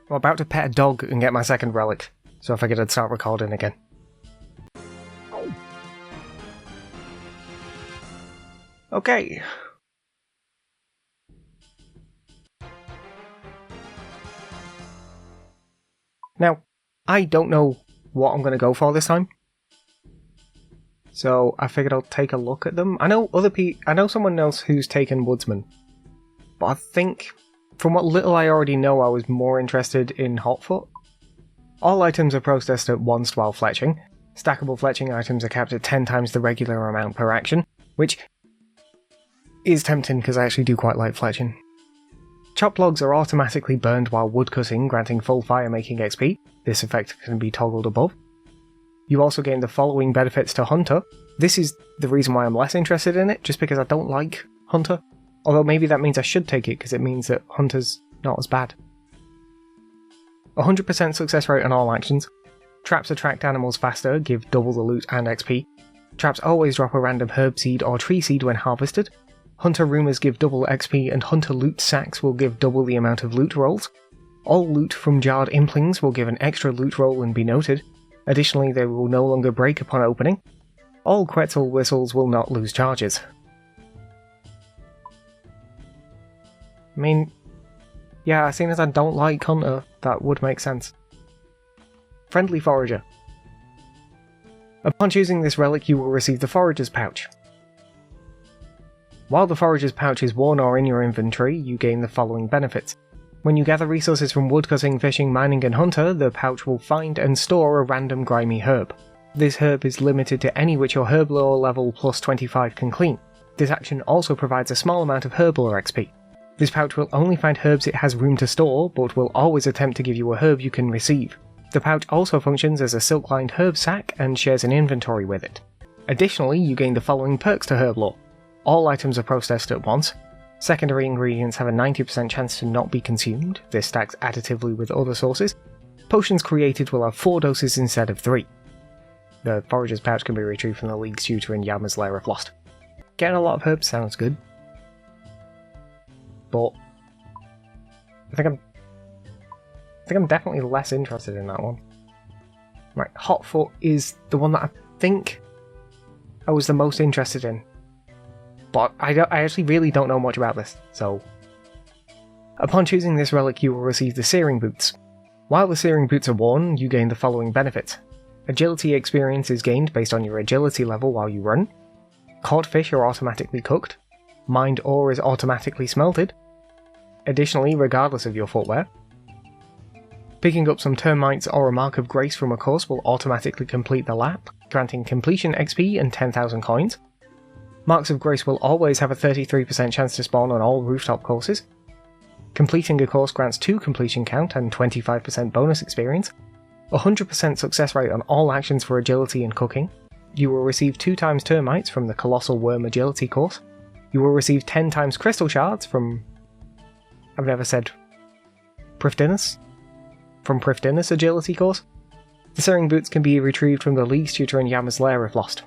I'm about to pet a dog and get my second relic, so I figured I'd start recording again. Okay. Now, I don't know what I'm going to go for this time, so I figured I'll take a look at them. I know someone else who's taken Woodsman, but I think, from what little I already know, I was more interested in Hotfoot. All items are processed at once while fletching. Stackable fletching items are capped at 10 times the regular amount per action, which is tempting because I actually do quite like fletching. Chopped logs are automatically burned while woodcutting, granting full fire making XP. This effect can be toggled above. You also gain the following benefits to Hunter. This is the reason why I'm less interested in it, just because I don't like Hunter. Although maybe that means I should take it, because it means that Hunter's not as bad. 100% success rate on all actions. Traps attract animals faster, give double the loot and XP. Traps always drop a random herb seed or tree seed when harvested. Hunter rumours give double XP, and Hunter loot sacks will give double the amount of loot rolls. All loot from jarred implings will give an extra loot roll and be noted. Additionally, they will no longer break upon opening. All Quetzal whistles will not lose charges. I mean, yeah, seeing as I don't like Hunter, that would make sense. Friendly Forager. Upon choosing this relic, you will receive the Forager's Pouch. While the Forager's Pouch is worn or in your inventory, you gain the following benefits. When you gather resources from woodcutting, fishing, mining and Hunter, the pouch will find and store a random grimy herb. This herb is limited to any which your herb lore level plus 25 can clean. This action also provides a small amount of herb lore XP. This pouch will only find herbs it has room to store, but will always attempt to give you a herb you can receive. The pouch also functions as a silk-lined herb sack and shares an inventory with it. Additionally, you gain the following perks to herb lore. All items are processed at once. Secondary ingredients have a 90% chance to not be consumed. This stacks additively with other sources. Potions created will have 4 doses instead of 3. The Forager's Pouch can be retrieved from the League's tutor in Yama's Lair of Lost. Getting a lot of herbs sounds good, but I think I'm definitely less interested in that one. Right, Hotfoot is the one that I think I was the most interested in. But I actually really don't know much about this, so... Upon choosing this relic, you will receive the Searing Boots. While the Searing Boots are worn, you gain the following benefits. Agility experience is gained based on your agility level while you run. Caught fish are automatically cooked. Mined ore is automatically smelted. Additionally, regardless of your footwear. Picking up some termites or a mark of grace from a course will automatically complete the lap, granting completion XP and 10,000 coins. Marks of Grace will always have a 33% chance to spawn on all rooftop courses. Completing a course grants 2 completion count and 25% bonus experience. 100% success rate on all actions for agility and cooking. You will receive 2 times termites from the Colossal Worm Agility course. You will receive 10 times crystal shards from... I've never said... Prifdinus? From Prifdinus Agility course. The Searing Boots can be retrieved from the League's tutor in Yama's Lair if lost.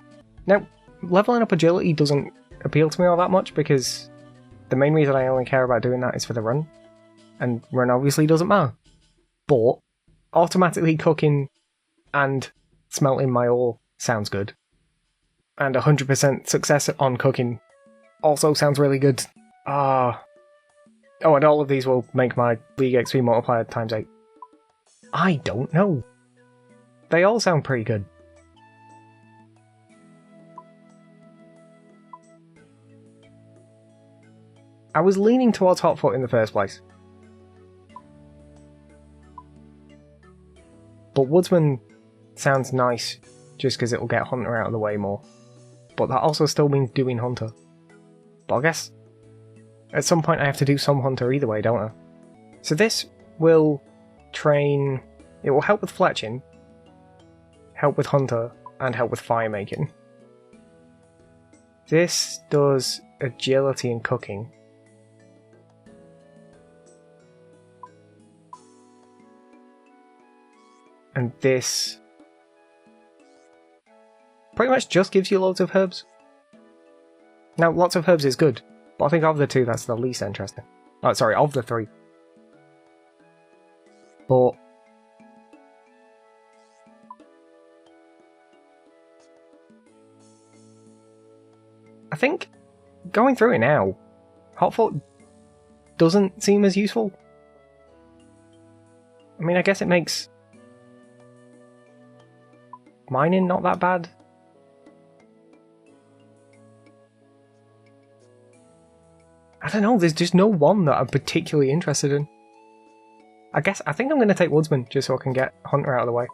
Now, leveling up agility doesn't appeal to me all that much because the main reason I only care about doing that is for the run, and run obviously doesn't matter. But automatically cooking and smelting my ore sounds good, and 100% success on cooking also sounds really good. Oh, and all of these will make my League XP multiplier times 8. I don't know. They all sound pretty good. I was leaning towards Hotfoot in the first place. But Woodsman sounds nice, just because it will get Hunter out of the way more. But that also still means doing Hunter. But I guess at some point I have to do some Hunter either way, don't I? So this will train... It will help with fletching, help with Hunter, and help with fire making. This does agility and cooking. And this pretty much just gives you loads of herbs. Now, lots of herbs is good, but I think of the two, that's the least interesting. Oh, sorry, of the 3. but I think going through it now, Hotfoot doesn't seem as useful. I mean, I guess it makes mining not that bad. I don't know, there's just no one that I'm particularly interested in. I think I'm going to take Woodsman, just so I can get Hunter out of the way.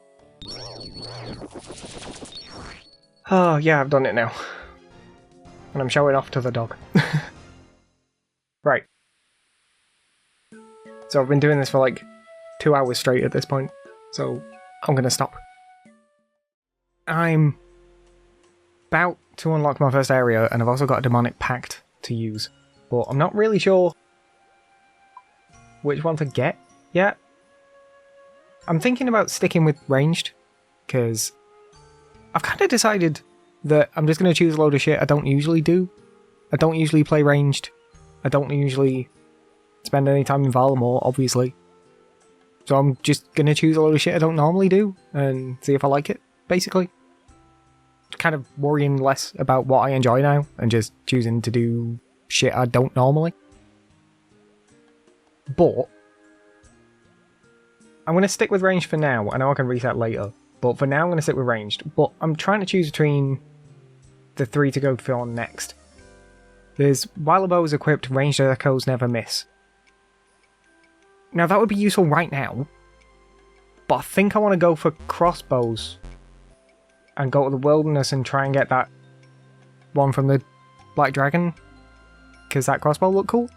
Oh, yeah, I've done it now. And I'm showing off to the dog. Right. So I've been doing this for like 2 hours straight at this point, so I'm going to stop. I'm about to unlock my first area, and I've also got a demonic pact to use. But I'm not really sure which one to get yet. I'm thinking about sticking with ranged, because I've kind of decided that I'm just going to choose a load of shit I don't usually do. I don't usually play ranged. I don't usually spend any time in Valamore, obviously. So I'm just going to choose a load of shit I don't normally do, and see if I like it, basically. Kind of worrying less about what I enjoy now, and just choosing to do shit I don't normally. But I'm going to stick with ranged for now. I know I can reset later, but for now I'm going to stick with ranged. But I'm trying to choose between the 3 to go for next. There's while a bow is equipped, ranged echoes never miss. Now that would be useful right now, but I think I want to go for crossbows and go to the wilderness and try and get that one from the Black Dragon, because that crossbow looked cool.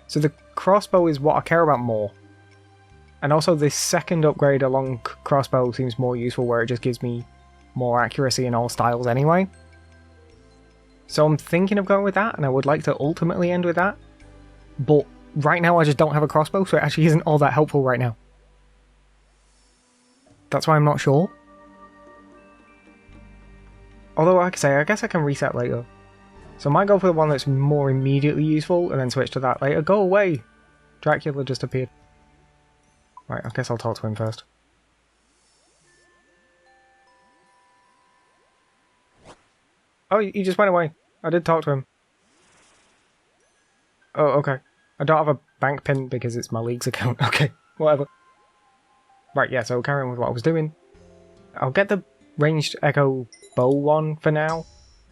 So the crossbow is what I care about more. And also this second upgrade along crossbow seems more useful, where it just gives me more accuracy in all styles anyway. So I'm thinking of going with that, and I would like to ultimately end with that. But right now I just don't have a crossbow, so it actually isn't all that helpful right now. That's why I'm not sure. Although, like I say, I guess I can reset later. So I might go for the one that's more immediately useful, and then switch to that later. Go away! Dracula just appeared. Right, I guess I'll talk to him first. Oh, he just went away. I did talk to him. Oh, okay. I don't have a bank pin because it's my League's account. Okay, whatever. Right, yeah, so carrying with what I was doing. I'll get the ranged echo bow one for now,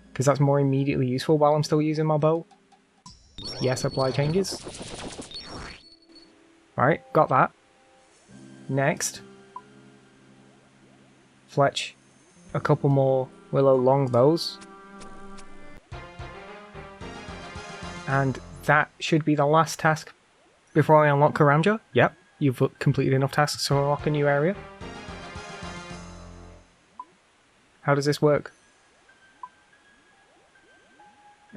because that's more immediately useful while I'm still using my bow. Yes, apply changes. Right, got that. Next, fletch a couple more willow longbows. And that should be the last task before I unlock Karamja. Yep, you've completed enough tasks to unlock a new area. How does this work?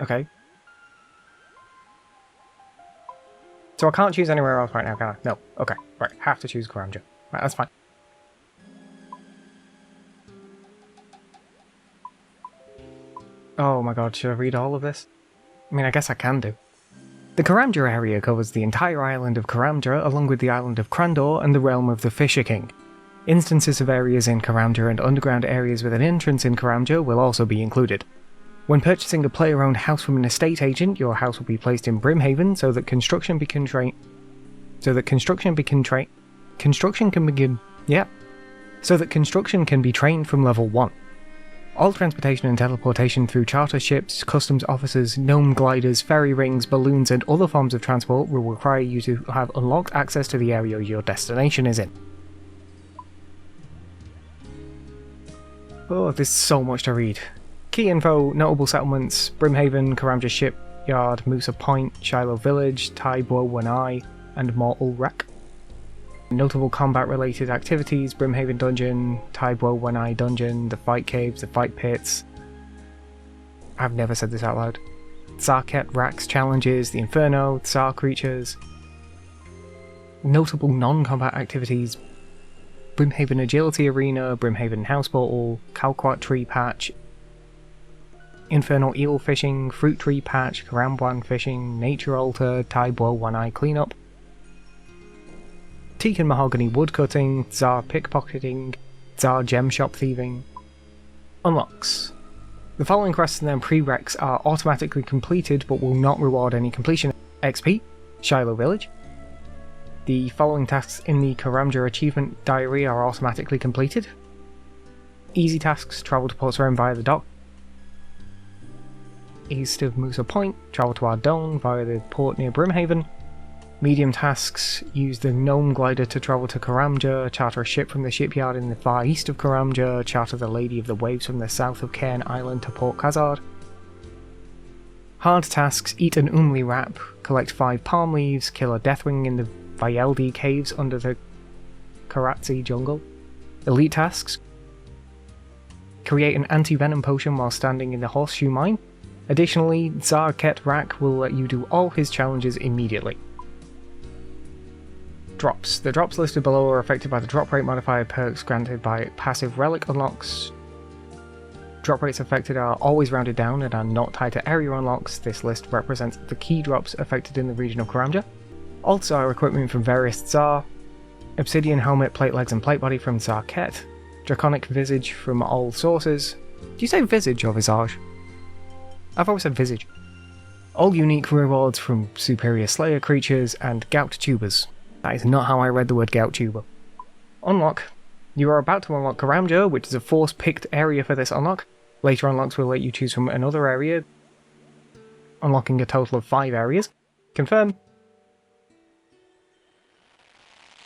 Okay. So I can't choose anywhere else right now, can I? No. Okay. Right. Have to choose Karamja. Right, that's fine. Oh my god, should I read all of this? I mean, I guess I can do. The Karamja area covers the entire island of Karamja, along with the island of Krandor and the realm of the Fisher King. Instances of areas in Karamja and underground areas with an entrance in Karamja will also be included. When purchasing a player-owned house from an estate agent, your house will be placed in Brimhaven so that construction can be trained from level 1. All transportation and teleportation through charter ships, customs officers, gnome gliders, ferry rings, balloons and other forms of transport will require you to have unlocked access to the area your destination is in. Oh, there's so much to read. Key info, notable settlements, Brimhaven, Karamja Shipyard, Musa Point, Shiloh Village, Taibo Wanai, and Mortal Wreck. Notable combat related activities, Brimhaven Dungeon, Taibo Wanai Dungeon, the Fight Caves, the Fight Pits. I've never said this out loud. Zarket Rax Challenges, the Inferno, Tsar Creatures. Notable non-combat activities, Brimhaven Agility Arena, Brimhaven House Portal, Kalquat Tree Patch, Infernal Eel Fishing, Fruit Tree Patch, Karambwan Fishing, Nature Altar, Taibo Wanai Cleanup. teak and mahogany woodcutting, Tsar pickpocketing, Tsar gem shop thieving. Unlocks. The following quests and their prereqs are automatically completed but will not reward any completion XP. Shiloh Village. The following tasks in the Karamja Achievement Diary are automatically completed. Easy tasks, travel to Port Sarim via the dock. East of Musa Point, travel to Ardone via the port near Brimhaven. Medium tasks, use the Gnome Glider to travel to Karamja, charter a ship from the shipyard in the far east of Karamja, charter the Lady of the Waves from the south of Cairn Island to Port Khazard. Hard tasks, eat an Umli wrap, collect 5 palm leaves, kill a Deathwing in the Vyeldi caves under the Karatzi jungle. Elite tasks, create an anti-venom potion while standing in the Horseshoe Mine. Additionally, Tsar Ket Rak will let you do all his challenges immediately. Drops. The drops listed below are affected by the drop rate modifier perks granted by passive relic unlocks. Drop rates affected are always rounded down and are not tied to area unlocks. This list represents the key drops affected in the region of Karamja. All Tsar equipment from various Tsar. Obsidian helmet, plate legs and plate body from Tsar Ket. Draconic visage from all sources. Do you say visage or visage? I've always said visage. All unique rewards from superior slayer creatures and gout tubers. That is not how I read the word gout tuber. Unlock. You are about to unlock Karamja, which is a force-picked area for this unlock. Later unlocks will let you choose from another area, unlocking a total of 5 areas. Confirm.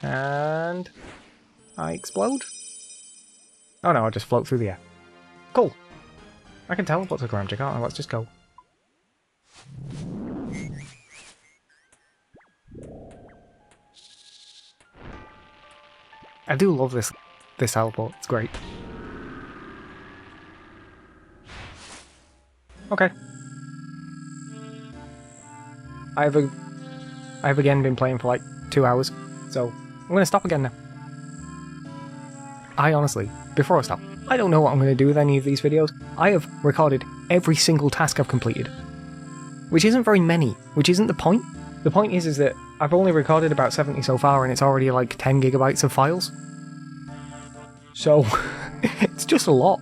And I explode? Oh no, I just float through the air. Cool. I can teleport to Karamja, can't I? Let's just go. I do love this teleport, it's great. Okay. I've again been playing for like 2 hours, so I'm gonna stop again now. I honestly, before I stop, I don't know what I'm gonna do with any of these videos. I have recorded every single task I've completed, which isn't very many, which isn't the point. The point is that I've only recorded about 70 so far and it's already like 10 gigabytes of files. So, it's just a lot.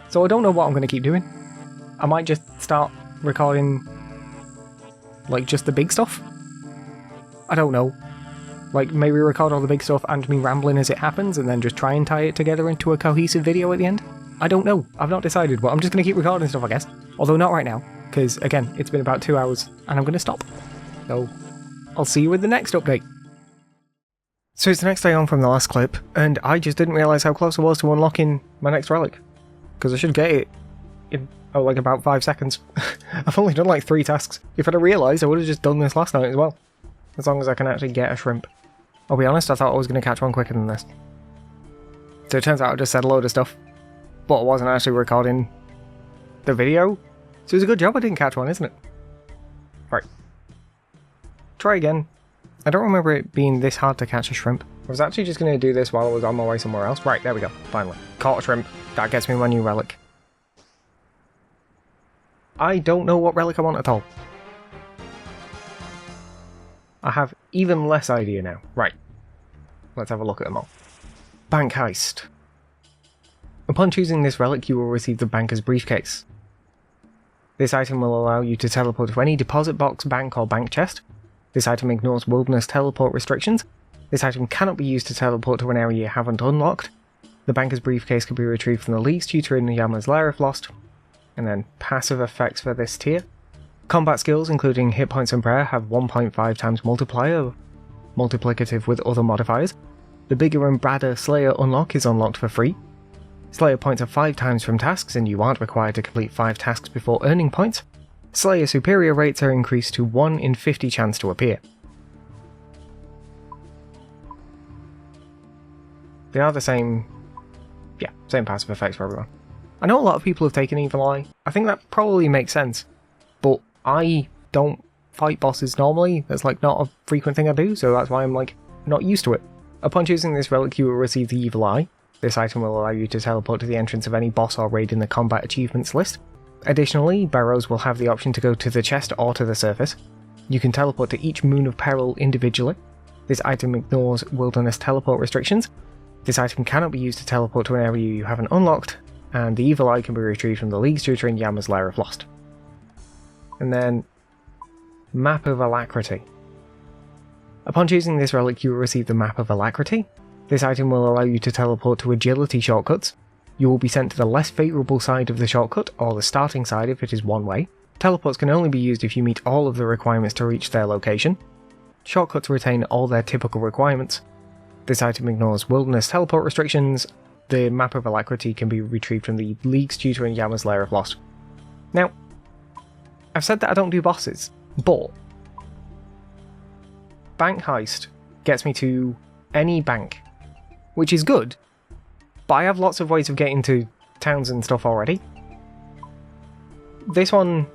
So I don't know what I'm going to keep doing. I might just start recording, like, just the big stuff. I don't know. Like, maybe record all the big stuff and me rambling as it happens and then just try and tie it together into a cohesive video at the end. I don't know. I've not decided, but I'm just going to keep recording stuff, I guess. Although not right now, because, again, it's been about 2 hours and I'm going to stop. So, I'll see you with the next update. So it's the next day on from the last clip, and I just didn't realise how close I was to unlocking my next relic. Because I should get it in, like about 5 seconds. I've only done like 3 tasks. If I'd have realised, I would have just done this last night as well. As long as I can actually get a shrimp. I'll be honest, I thought I was going to catch one quicker than this. So it turns out I just said a load of stuff, but I wasn't actually recording the video. So it's a good job I didn't catch one, isn't it? Right. Try again. I don't remember it being this hard to catch a shrimp. I was actually just going to do this while I was on my way somewhere else. Right, there we go. Finally. Caught a shrimp. That gets me my new relic. I don't know what relic I want at all. I have even less idea now. Right. Let's have a look at them all. Bank Heist. Upon choosing this relic, you will receive the banker's briefcase. This item will allow you to teleport to any deposit box, bank, or bank chest. This item ignores wilderness teleport restrictions. This item cannot be used to teleport to an area you haven't unlocked. The banker's briefcase can be retrieved from the League's tutor in Yama's Lair if lost. And then passive effects for this tier. Combat skills, including hit points and prayer, have 1.5 times multiplier, multiplicative with other modifiers. The bigger and badder Slayer unlock is unlocked for free. Slayer points are 5 times from tasks, and you aren't required to complete 5 tasks before earning points. Slayer superior rates are increased to 1 in 50 chance to appear. They are the same, yeah, same passive effects for everyone. I know a lot of people have taken Evil Eye. I think that probably makes sense, but I don't fight bosses normally. That's like not a frequent thing I do, so that's why I'm like not used to it. Upon choosing this relic, you will receive the Evil Eye. This item will allow you to teleport to the entrance of any boss or raid in the combat achievements list. Additionally, Barrows will have the option to go to the chest or to the surface. You can teleport to each Moon of Peril individually. This item ignores wilderness teleport restrictions. This item cannot be used to teleport to an area you haven't unlocked, and the Evil Eye can be retrieved from the League's Tutor in Yama's Lair of Lost. And then, Map of Alacrity. Upon choosing this relic, you will receive the Map of Alacrity. This item will allow you to teleport to agility shortcuts. You will be sent to the less favourable side of the shortcut, or the starting side if it is one way. Teleports can only be used if you meet all of the requirements to reach their location. Shortcuts retain all their typical requirements. This item ignores wilderness teleport restrictions. The Map of Alacrity can be retrieved from the League's Tutor in Yama's Lair of Lost. Now, I've said that I don't do bosses, but Bank Heist gets me to any bank, which is good, but I have lots of ways of getting to towns and stuff already. This one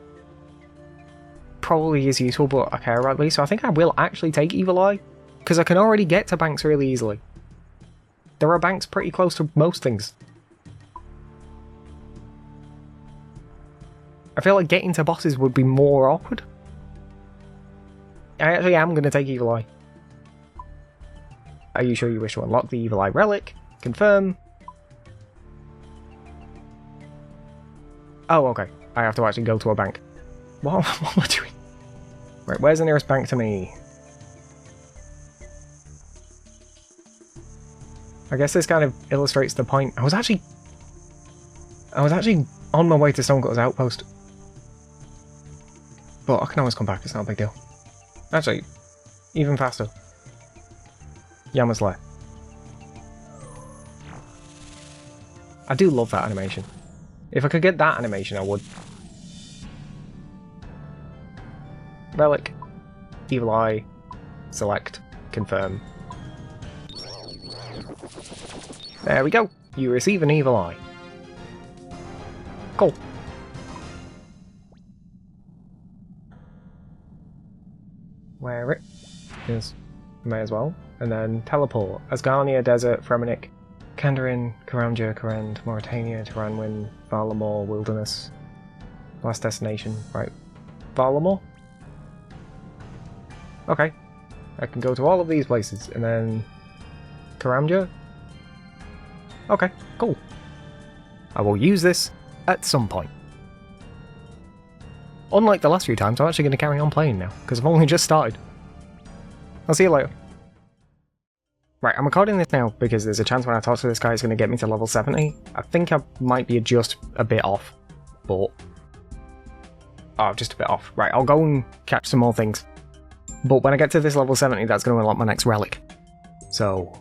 probably is useful, but I care about these, so I think I will actually take Evil Eye, because I can already get to banks really easily. There are banks pretty close to most things. I feel like getting to bosses would be more awkward. I actually am going to take Evil Eye. Are you sure you wish to unlock the Evil Eye relic? Confirm. Oh, okay. I have to actually go to a bank. What am I doing? Right, where's the nearest bank to me? I guess this kind of illustrates the point. I was actually on my way to Stonecutter's outpost. But I can always come back, it's not a big deal. Actually, even faster. Yama's Lair. I do love that animation. If I could get that animation, I would. Relic. Evil Eye. Select. Confirm. There we go. You receive an Evil Eye. Cool. Wear it. Yes. May as well. And then teleport. Asgarnia, Desert, Fremennik, Kandarin, Karamja, Karend, Mauritania, Taranwin, Valamor, Wilderness. Last destination. Right. Valamor? Okay. I can go to all of these places. And then Karamja? Okay, cool. I will use this at some point. Unlike the last few times, I'm actually going to carry on playing now, because I've only just started. I'll see you later. Right, I'm recording this now because there's a chance when I talk to this guy it's going to get me to level 70. I think I might be just a bit off, but... Oh, just a bit off. Right, I'll go and catch some more things. But when I get to this level 70, that's going to unlock my next relic. So...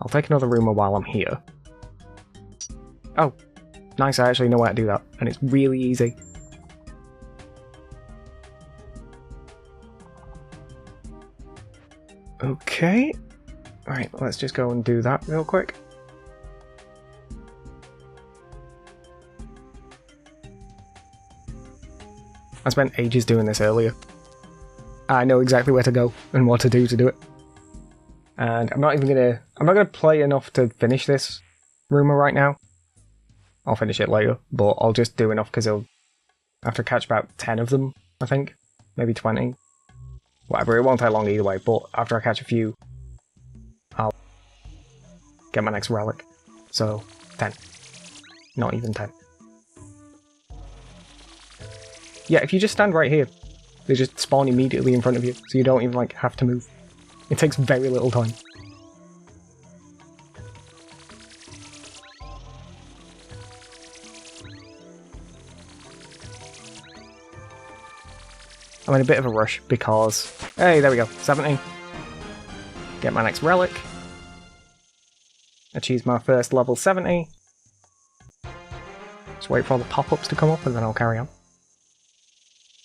I'll take another rumour while I'm here. Oh, nice, I actually know how to do that, and it's really easy. Okay. Right, let's just go and do that real quick. I spent ages doing this earlier. I know exactly where to go and what to do it. And I'm not gonna play enough to finish this rumour right now. I'll finish it later, but I'll just do enough because I'll have to catch about 10 of them, I think. Maybe 20. Whatever, it won't take long either way, but after I catch a few, I'll get my next relic. So, 10. Not even 10. Yeah, if you just stand right here, they just spawn immediately in front of you, so you don't even like have to move. It takes very little time. I'm in a bit of a rush because... Hey, there we go. 70. Get my next relic. Achieve my first level 70. Just wait for all the pop-ups to come up and then I'll carry on.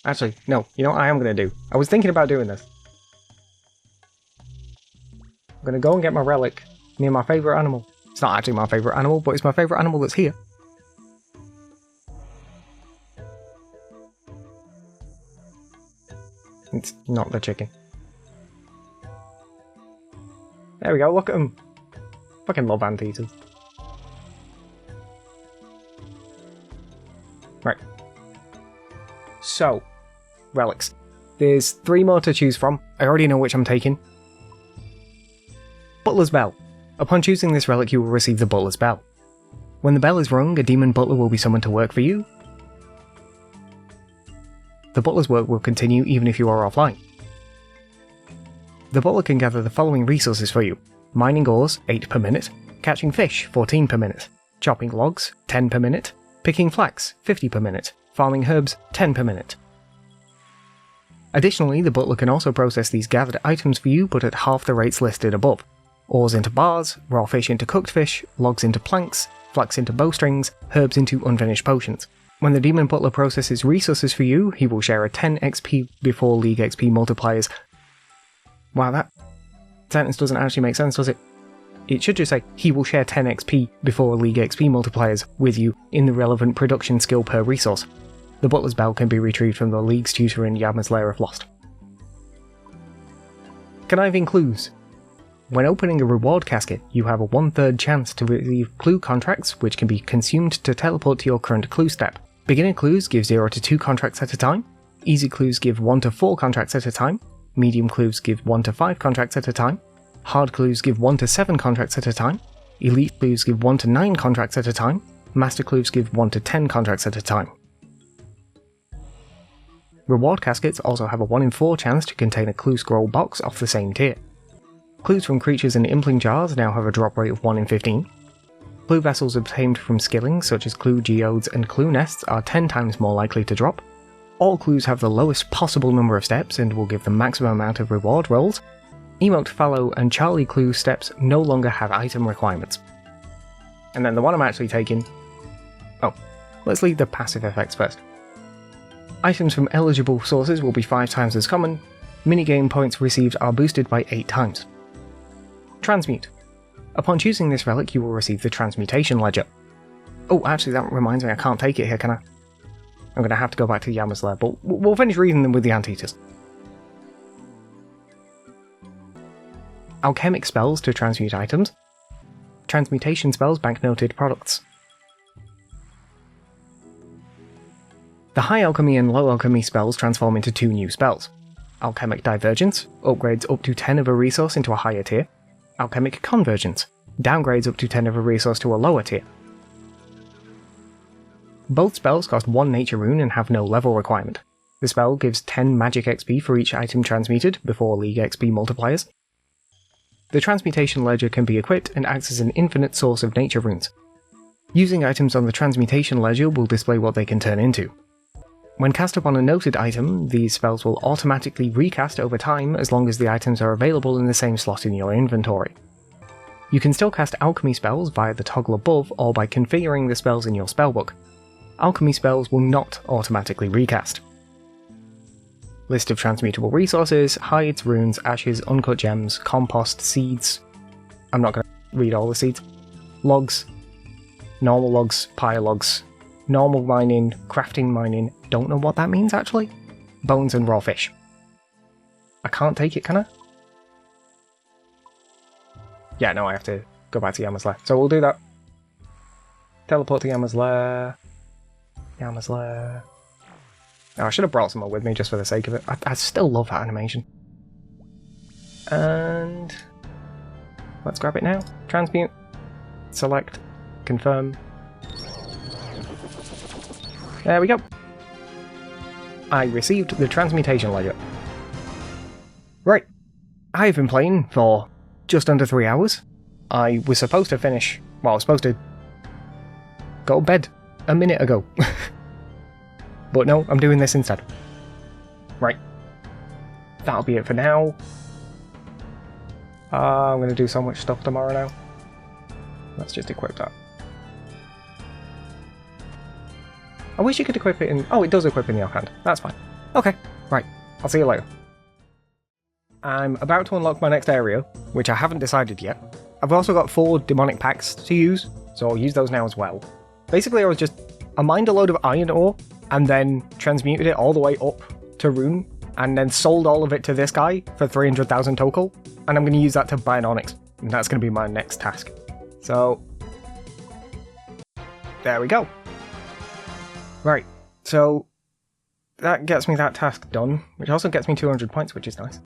Actually, no. You know what I am going to do? I was thinking about doing this. I'm going to go and get my relic near my favourite animal. It's not actually my favourite animal, but it's my favourite animal that's here. It's not the chicken. There we go, look at him. Fucking love anteaters. Right. So, relics. There's 3 more to choose from. I already know which I'm taking. Butler's Bell. Upon choosing this relic, you will receive the Butler's Bell. When the bell is rung, a demon butler will be summoned to work for you. The butler's work will continue even if you are offline. The butler can gather the following resources for you: mining ores, 8 per minute, catching fish, 14 per minute, chopping logs, 10 per minute, picking flax, 50 per minute, farming herbs, 10 per minute. Additionally, the butler can also process these gathered items for you, but at half the rates listed above. Ores into bars, raw fish into cooked fish, logs into planks, flax into bowstrings, herbs into unfinished potions. When the demon butler processes resources for you, he will share a 10 XP before League XP multipliers. Wow, that sentence doesn't actually make sense, does it? It should just say, he will share 10 XP before League XP multipliers with you in the relevant production skill per resource. The Butler's Bell can be retrieved from the League's tutor in Yama's Lair of Lost. Conniving Clues. When opening a reward casket, you have a 1/3 chance to receive clue contracts, which can be consumed to teleport to your current clue step. Beginner clues give 0 to 2 contracts at a time, easy clues give 1 to 4 contracts at a time, medium clues give 1 to 5 contracts at a time, hard clues give 1 to 7 contracts at a time, elite clues give 1 to 9 contracts at a time, master clues give 1 to 10 contracts at a time. Reward caskets also have a 1 in 4 chance to contain a clue scroll box off the same tier. Clues from creatures in impling jars now have a drop rate of 1 in 15. Clue vessels obtained from skillings such as clue geodes and clue nests are 10 times more likely to drop. All clues have the lowest possible number of steps and will give the maximum amount of reward rolls. Emote, Fallow, and Charlie clue steps no longer have item requirements. And then the one I'm actually taking... Oh, let's leave the passive effects first. Items from eligible sources will be 5 times as common. Minigame points received are boosted by 8 times. Transmute. Upon choosing this relic, you will receive the Transmutation Ledger. Oh, actually that reminds me, I can't take it here, can I? I'm going to have to go back to Yama's Lair, but we'll finish reading them with the Anteaters. Alchemic spells to transmute items. Transmutation spells banknoted products. The high alchemy and low alchemy spells transform into 2 new spells. Alchemic Divergence upgrades up to 10 of a resource into a higher tier. Alchemic Convergence downgrades up to 10 of a resource to a lower tier. Both spells cost 1 nature rune and have no level requirement. The spell gives 10 magic XP for each item transmuted before League XP multipliers. The Transmutation Ledger can be equipped and acts as an infinite source of nature runes. Using items on the Transmutation Ledger will display what they can turn into. When cast upon a noted item, these spells will automatically recast over time as long as the items are available in the same slot in your inventory. You can still cast alchemy spells via the toggle above or by configuring the spells in your spellbook. Alchemy spells will not automatically recast. List of transmutable resources: hides, runes, ashes, uncut gems, compost, seeds. I'm not going to read all the seeds. Logs, normal logs, pyre logs, normal mining, crafting mining, don't know what that means actually. Bones and raw fish. I can't take it, can I? Yeah, no, I have to go back to Yama's Lair. So we'll do that. Teleport to Yama's Lair. Yama's Lair. Oh, I should have brought some more with me just for the sake of it. I still love that animation. And let's grab it now. Transmute. Select. Confirm. There we go. I received the Transmutation Ledger. Right. I've been playing for just under 3 hours. I was supposed to finish... Well, I was supposed to go to bed a minute ago. But no, I'm doing this instead. Right. That'll be it for now. I'm going to do so much stuff tomorrow now. Let's just equip that. I wish you could equip it in... Oh, it does equip in the offhand. That's fine. Okay, right. I'll see you later. I'm about to unlock my next area, which I haven't decided yet. I've also got 4 demonic packs to use, so I'll use those now as well. Basically, I mined a load of iron ore, and then transmuted it all the way up to rune, and then sold all of it to this guy for 300,000 total, and I'm going to use that to buy an onyx, and that's going to be my next task. So, there we go. Right, so that gets me that task done, which also gets me 200 points, which is nice.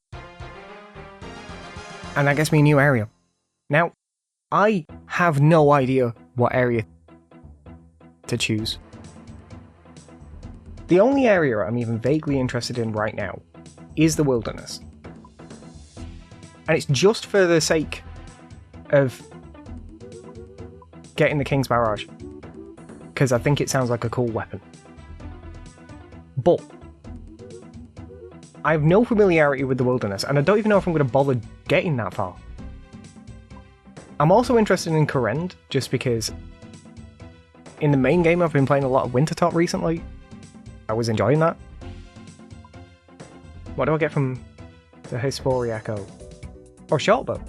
And that gets me a new area. Now, I have no idea what area to choose. The only area I'm even vaguely interested in right now is the wilderness. And it's just for the sake of getting the King's Barrage, because I think it sounds like a cool weapon. But I have no familiarity with the wilderness, and I don't even know if I'm going to bother getting that far. I'm also interested in Kourend, just because in the main game I've been playing a lot of Wintertot recently. I was enjoying that. What do I get from the Hespori Echo? Or Shortbow?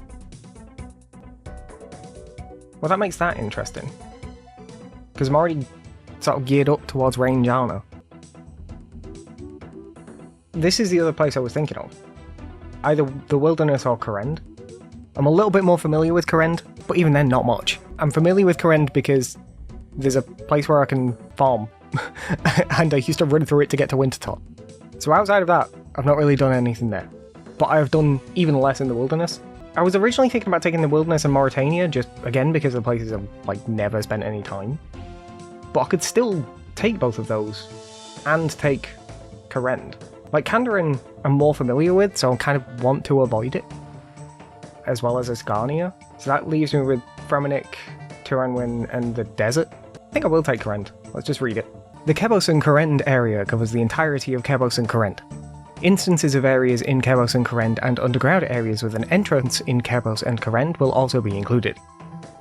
Well, that makes that interesting. Because I'm already sort of geared up towards range armor. This is the other place I was thinking of. Either the wilderness or Kourend. I'm a little bit more familiar with Kourend, but even then not much. I'm familiar with Kourend because there's a place where I can farm. And I used to run through it to get to Wintertot. So outside of that, I've not really done anything there. But I have done even less in the wilderness. I was originally thinking about taking the wilderness in Mauritania, just again because the places I've never spent any time. But I could still take both of those and take Kourend. Kandarin I'm more familiar with, so I kind of want to avoid it. As well as Asgarnia. So that leaves me with Fremennik, Turanwin, and the desert. I think I will take Kourend. Let's just read it. The Kebos and Kourend area covers the entirety of Kebos and Kourend. Instances of areas in Kebos and Kourend and underground areas with an entrance in Kebos and Kourend will also be included.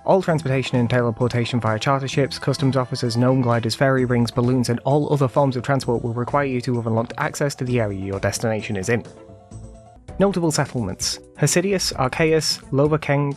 All transportation and teleportation via charter ships, customs officers, gnome gliders, ferry rings, balloons, and all other forms of transport will require you to have unlocked access to the area your destination is in. Notable settlements: Hasidius, Archaeus, Lovakeng.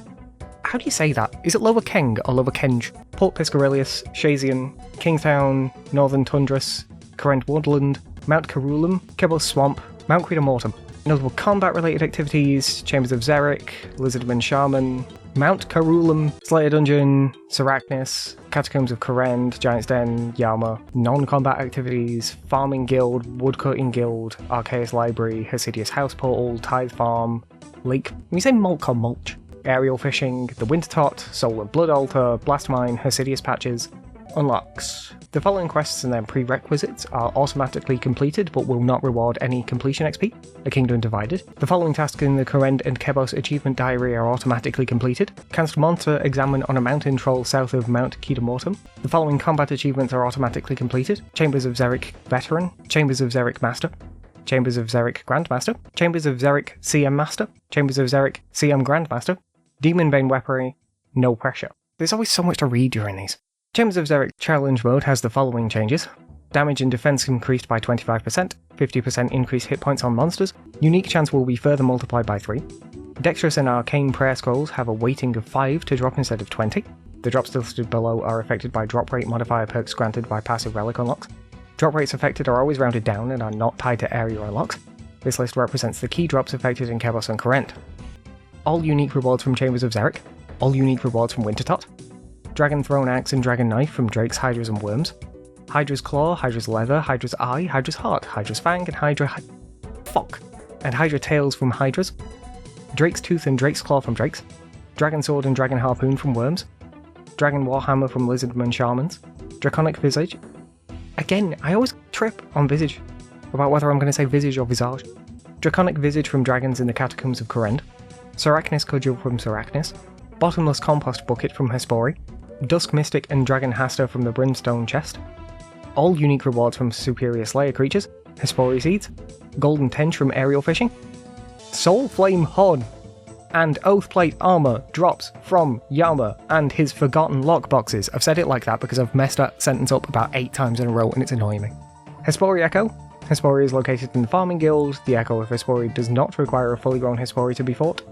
How do you say that? Is it Lovakeng or Lovakeng? Port Piscarilius, Shazian, Kingstown, Northern Tundras, Kourend Woodland, Mount Carulam, Kebos Swamp, Mount Quidamortum. Notable combat-related activities: Chambers of Xeric, Lizardman Shaman, Mount Carulam, Slayer Dungeon, Serachnis, Catacombs of Kourend, Giant's Den, Yama. Non-combat activities: Farming Guild, Woodcutting Guild, Archaeus Library, Hasidius House Portal, Tithe Farm, Lake... When you say Mulk or Mulch? Aerial Fishing, the Wintertot, Solar Blood Altar, Blast Mine, Hasidius Patches. Unlocks. The following quests and their prerequisites are automatically completed but will not reward any completion XP. A Kingdom Divided. The following tasks in the Kourend and Kebos Achievement Diary are automatically completed. Cast Monster Examine on a mountain troll south of Mount Quidamortum. The following combat achievements are automatically completed. Chambers of Xeric Veteran. Chambers of Xeric Master. Chambers of Xeric Grandmaster. Chambers of Xeric CM Master. Chambers of Xeric CM Grandmaster. Demon Bane Weaponry. No pressure. There's always so much to read during these. Chambers of Xeric Challenge Mode has the following changes. Damage and defense increased by 25%, 50% increased hit points on monsters, unique chance will be further multiplied by 3. Dexterous and Arcane Prayer Scrolls have a weighting of 5 to drop instead of 20. The drops listed below are affected by drop rate modifier perks granted by passive relic unlocks. Drop rates affected are always rounded down and are not tied to area unlocks. This list represents the key drops affected in Kebos and Kourend. All unique rewards from Chambers of Xeric. All unique rewards from Wintertot. Dragon Throne Axe and Dragon Knife from Drakes, Hydras and Worms. Hydra's Claw, Hydra's Leather, Hydra's Eye, Hydra's Heart, Hydra's Fang, and And Hydra Tails from Hydras. Drake's Tooth and Drake's Claw from Drakes. Dragon Sword and Dragon Harpoon from Worms. Dragon Warhammer from Lizardman Shamans. Draconic Visage. Again, I always trip on Visage about whether I'm going to say Visage or Visage. Draconic Visage from Dragons in the Catacombs of Kourend. Serachnis Cudgel from Serachnis. Bottomless Compost Bucket from Hespori. Dusk Mystic and Dragon Hasta from the Brimstone Chest. All unique rewards from Superior Slayer creatures. Hespori Seeds. Golden Tench from Aerial Fishing. Soul Flame Horn and Oathplate Armor drops from Yama and his Forgotten Lockboxes. I've said it like that because I've messed that sentence up about 8 times in a row and it's annoying me. Hespori Echo. Hespori is located in the Farming Guild. The Echo of Hespori does not require a fully grown Hespori to be fought.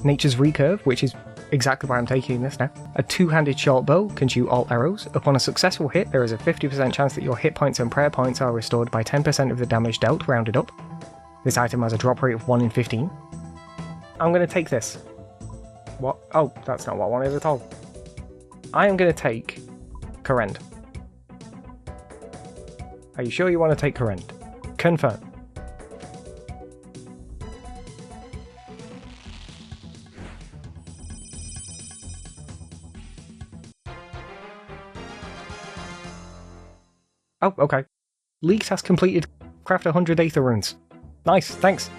Nature's Recurve, which is exactly why I'm taking this now. A two-handed short bow can shoot all arrows. Upon a successful hit, there is a 50% chance that your hit points and prayer points are restored by 10% of the damage dealt, rounded up. This item has a drop rate of 1 in 15. I'm going to take this. What? Oh, that's not what I wanted at all. I am going to take Kourend. Are you sure you want to take Corrend? Confirm. Oh, okay. Leaks has completed craft 100 Aether runes. Nice, thanks.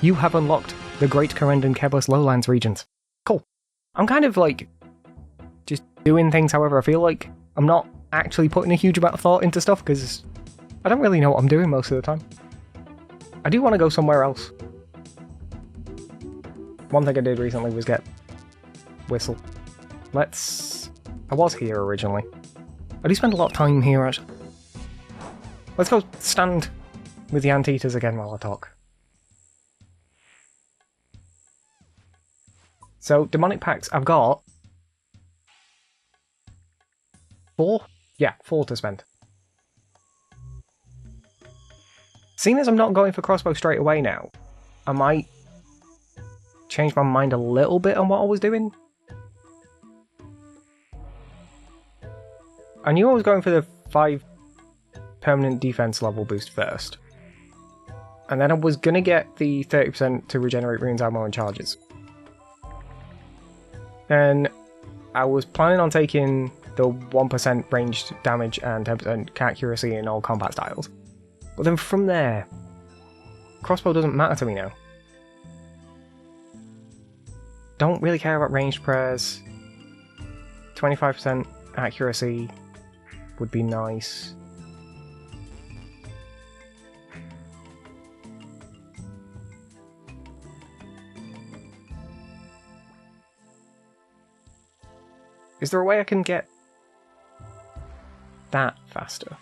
You have unlocked the Great Corrend and Kebless Lowlands regions. Cool. I'm kind of like just doing things however I feel like. I'm not actually putting a huge amount of thought into stuff because I don't really know what I'm doing most of the time. I do want to go somewhere else. One thing I did recently was get Whistle. I was here originally. I do spend a lot of time here actually. Let's go stand with the anteaters again while I talk. So, demonic packs, I've got 4? Yeah, 4 to spend. Seeing as I'm not going for crossbow straight away now, I might change my mind a little bit on what I was doing. I knew I was going for the 5 permanent defense level boost first. And then I was gonna get the 30% to regenerate runes, ammo, and charges. Then I was planning on taking the 1% ranged damage and 10% accuracy in all combat styles. But then from there, crossbow doesn't matter to me now. Don't really care about ranged prayers. 25% accuracy would be nice. Is there a way I can get that faster?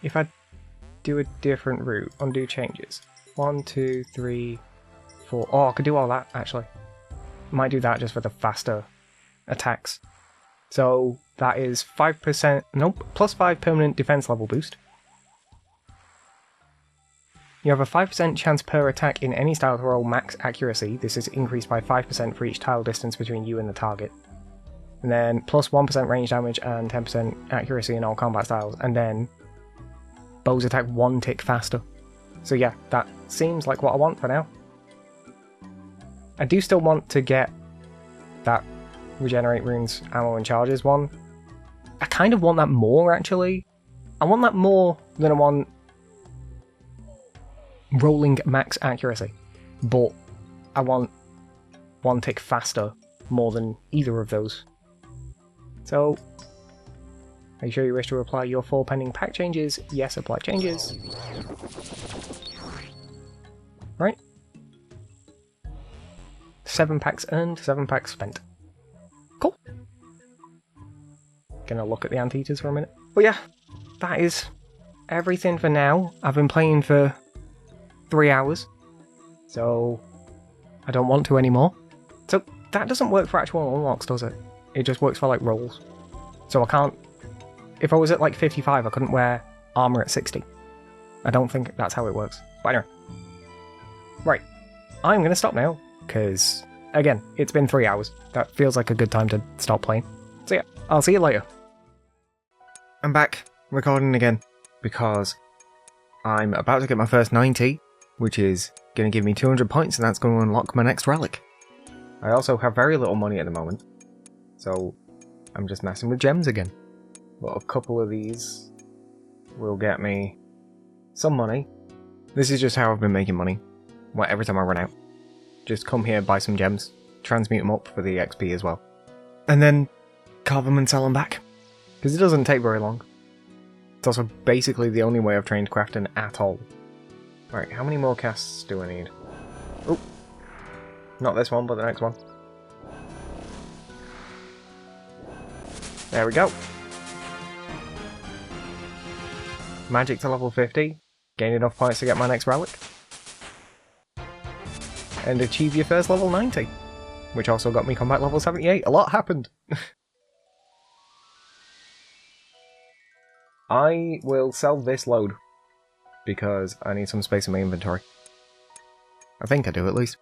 If I do a different route, undo changes. 1, 2, 3, 4. Oh, I could do all that actually. Might do that just for the faster attacks. So that is 5%, nope, plus 5 permanent defense level boost. You have a 5% chance per attack in any style to roll max accuracy. This is increased by 5% for each tile distance between you and the target. And then plus 1% range damage and 10% accuracy in all combat styles. And then bows attack 1 tick faster. So yeah, that seems like what I want for now. I do still want to get that regenerate runes, ammo and charges one. I kind of want that more actually. I want that more than I want rolling max accuracy, but I want 1 tick faster more than either of those. So, are you sure you wish to apply your 4 pending pack changes? Yes, apply changes. Right. 7 packs earned, 7 packs spent. Cool. Gonna look at the anteaters for a minute. But yeah, that is everything for now. I've been playing for 3 hours, so I don't want to anymore. So that doesn't work for actual unlocks, does it? It just works for like rolls. So I can't, if I was at like 55, I couldn't wear armor at 60. I don't think that's how it works. But anyway. Right, I'm gonna stop now, because again, it's been 3 hours. That feels like a good time to stop playing. So yeah, I'll see you later. I'm back, recording again, because I'm about to get my first 90, which is going to give me 200 points, and that's going to unlock my next relic. I also have very little money at the moment, so I'm just messing with gems again. But a couple of these will get me some money. This is just how I've been making money. Well, every time I run out. Just come here, buy some gems, transmute them up for the XP as well. And then carve them and sell them back. Because it doesn't take very long. It's also basically the only way I've trained crafting at all. Right, how many more casts do I need? Oh, not this one, but the next one. There we go. Magic to level 50. Gain enough points to get my next relic. And achieve your first level 90. Which also got me combat level 78. A lot happened. I will sell this load. Because I need some space in my inventory. I think I do, at least.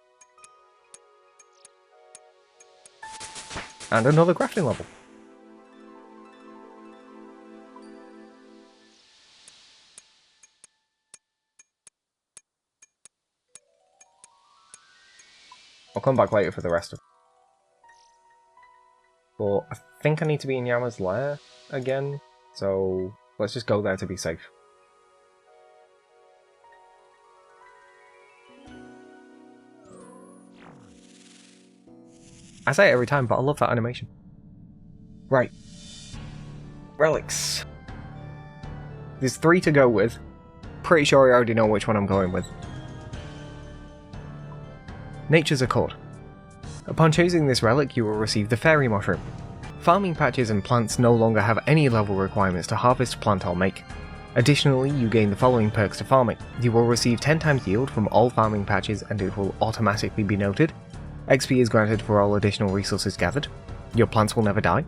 And another crafting level. I'll come back later for the rest of it. But I think I need to be in Yama's lair again, so let's just go there to be safe. I say it every time, but I love that animation. Right. Relics. There's 3 to go with. Pretty sure I already know which one I'm going with. Nature's Accord. Upon choosing this relic, you will receive the Fairy Mushroom. Farming patches and plants no longer have any level requirements to harvest, plant or make. Additionally, you gain the following perks to farming. You will receive 10 times yield from all farming patches and it will automatically be noted. XP is granted for all additional resources gathered. Your plants will never die.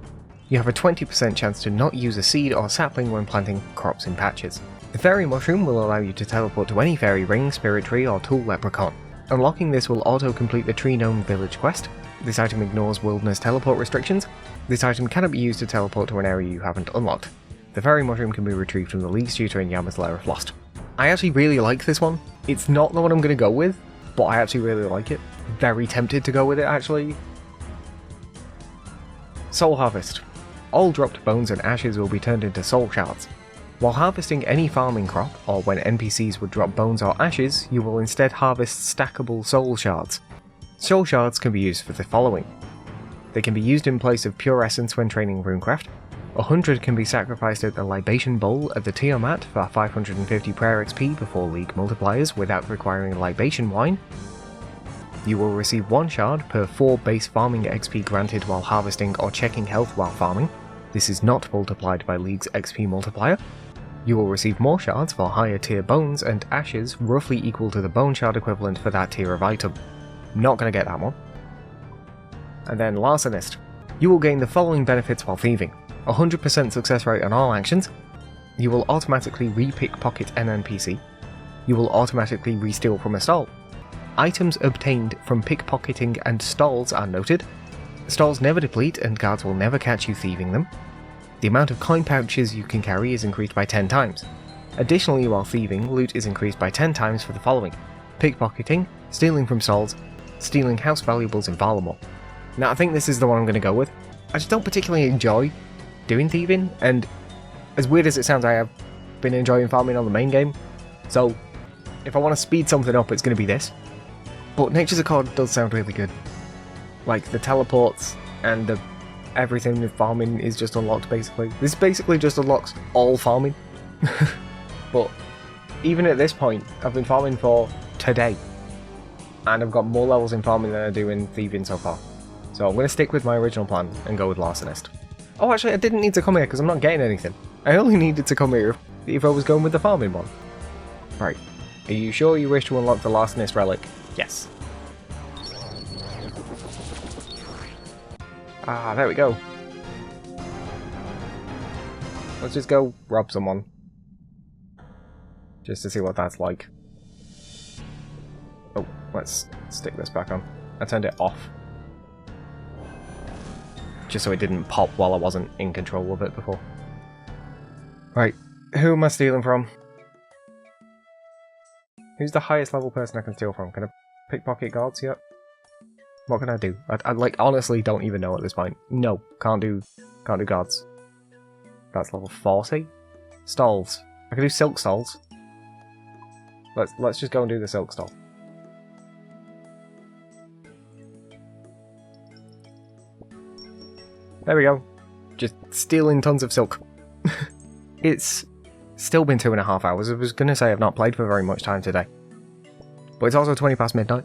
You have a 20% chance to not use a seed or sapling when planting crops in patches. The Fairy Mushroom will allow you to teleport to any fairy ring, spirit tree or tool leprechaun. Unlocking this will auto-complete the Tree Gnome Village quest. This item ignores wilderness teleport restrictions. This item cannot be used to teleport to an area you haven't unlocked. The Fairy Mushroom can be retrieved from the League's Tutor in Yama's Lair if lost. I actually really like this one. It's not the one I'm going to go with, but I actually really like it. Very tempted to go with it, actually. Soul Harvest. All dropped bones and ashes will be turned into soul shards. While harvesting any farming crop, or when NPCs would drop bones or ashes, you will instead harvest stackable soul shards. Soul shards can be used for the following. They can be used in place of pure essence when training runecraft. 100 can be sacrificed at the libation bowl at the Tiamat for 550 prayer XP before league multipliers without requiring libation wine. You will receive 1 shard per 4 base farming XP granted while harvesting or checking health while farming. This is not multiplied by League's XP multiplier. You will receive more shards for higher tier bones and ashes roughly equal to the bone shard equivalent for that tier of item. Not gonna get that one. And then Larcenist. You will gain the following benefits while thieving. 100% success rate on all actions. You will automatically re-pickpocket an NPC. You will automatically re-steal from a stall. Items obtained from pickpocketing and stalls are noted. Stalls never deplete and guards will never catch you thieving them. The amount of coin pouches you can carry is increased by 10 times. Additionally, while thieving, loot is increased by 10 times for the following: pickpocketing, stealing from stalls, stealing house valuables and Valamore. Now I think this is the one I'm going to go with. I just don't particularly enjoy doing thieving, and as weird as it sounds, I have been enjoying farming on the main game, so if I want to speed something up it's going to be this. But Nature's Accord does sound really good. Like the teleports and the everything with farming is just unlocked basically. This basically just unlocks all farming. But even at this point, I've been farming for today. And I've got more levels in farming than I do in thieving so far. So I'm going to stick with my original plan and go with Larcenist. Oh, actually I didn't need to come here because I'm not getting anything. I only needed to come here if I was going with the farming one. Right. Are you sure you wish to unlock the Larcenist relic? Yes. Ah, there we go. Let's just go rob someone. Just to see what that's like. Oh, let's stick this back on. I turned it off. Just so it didn't pop while I wasn't in control of it before. Right, who am I stealing from? Who's the highest level person I can steal from? Can I pickpocket guards yet? What can I do? I like honestly don't even know at this point. No, can't do guards. That's level 40. Stalls. I can do silk stalls. Let's just go and do the silk stall. There we go. Just stealing tons of silk. It's still been 2.5 hours. I was gonna say I've not played for very much time today. But it's also 20 past midnight.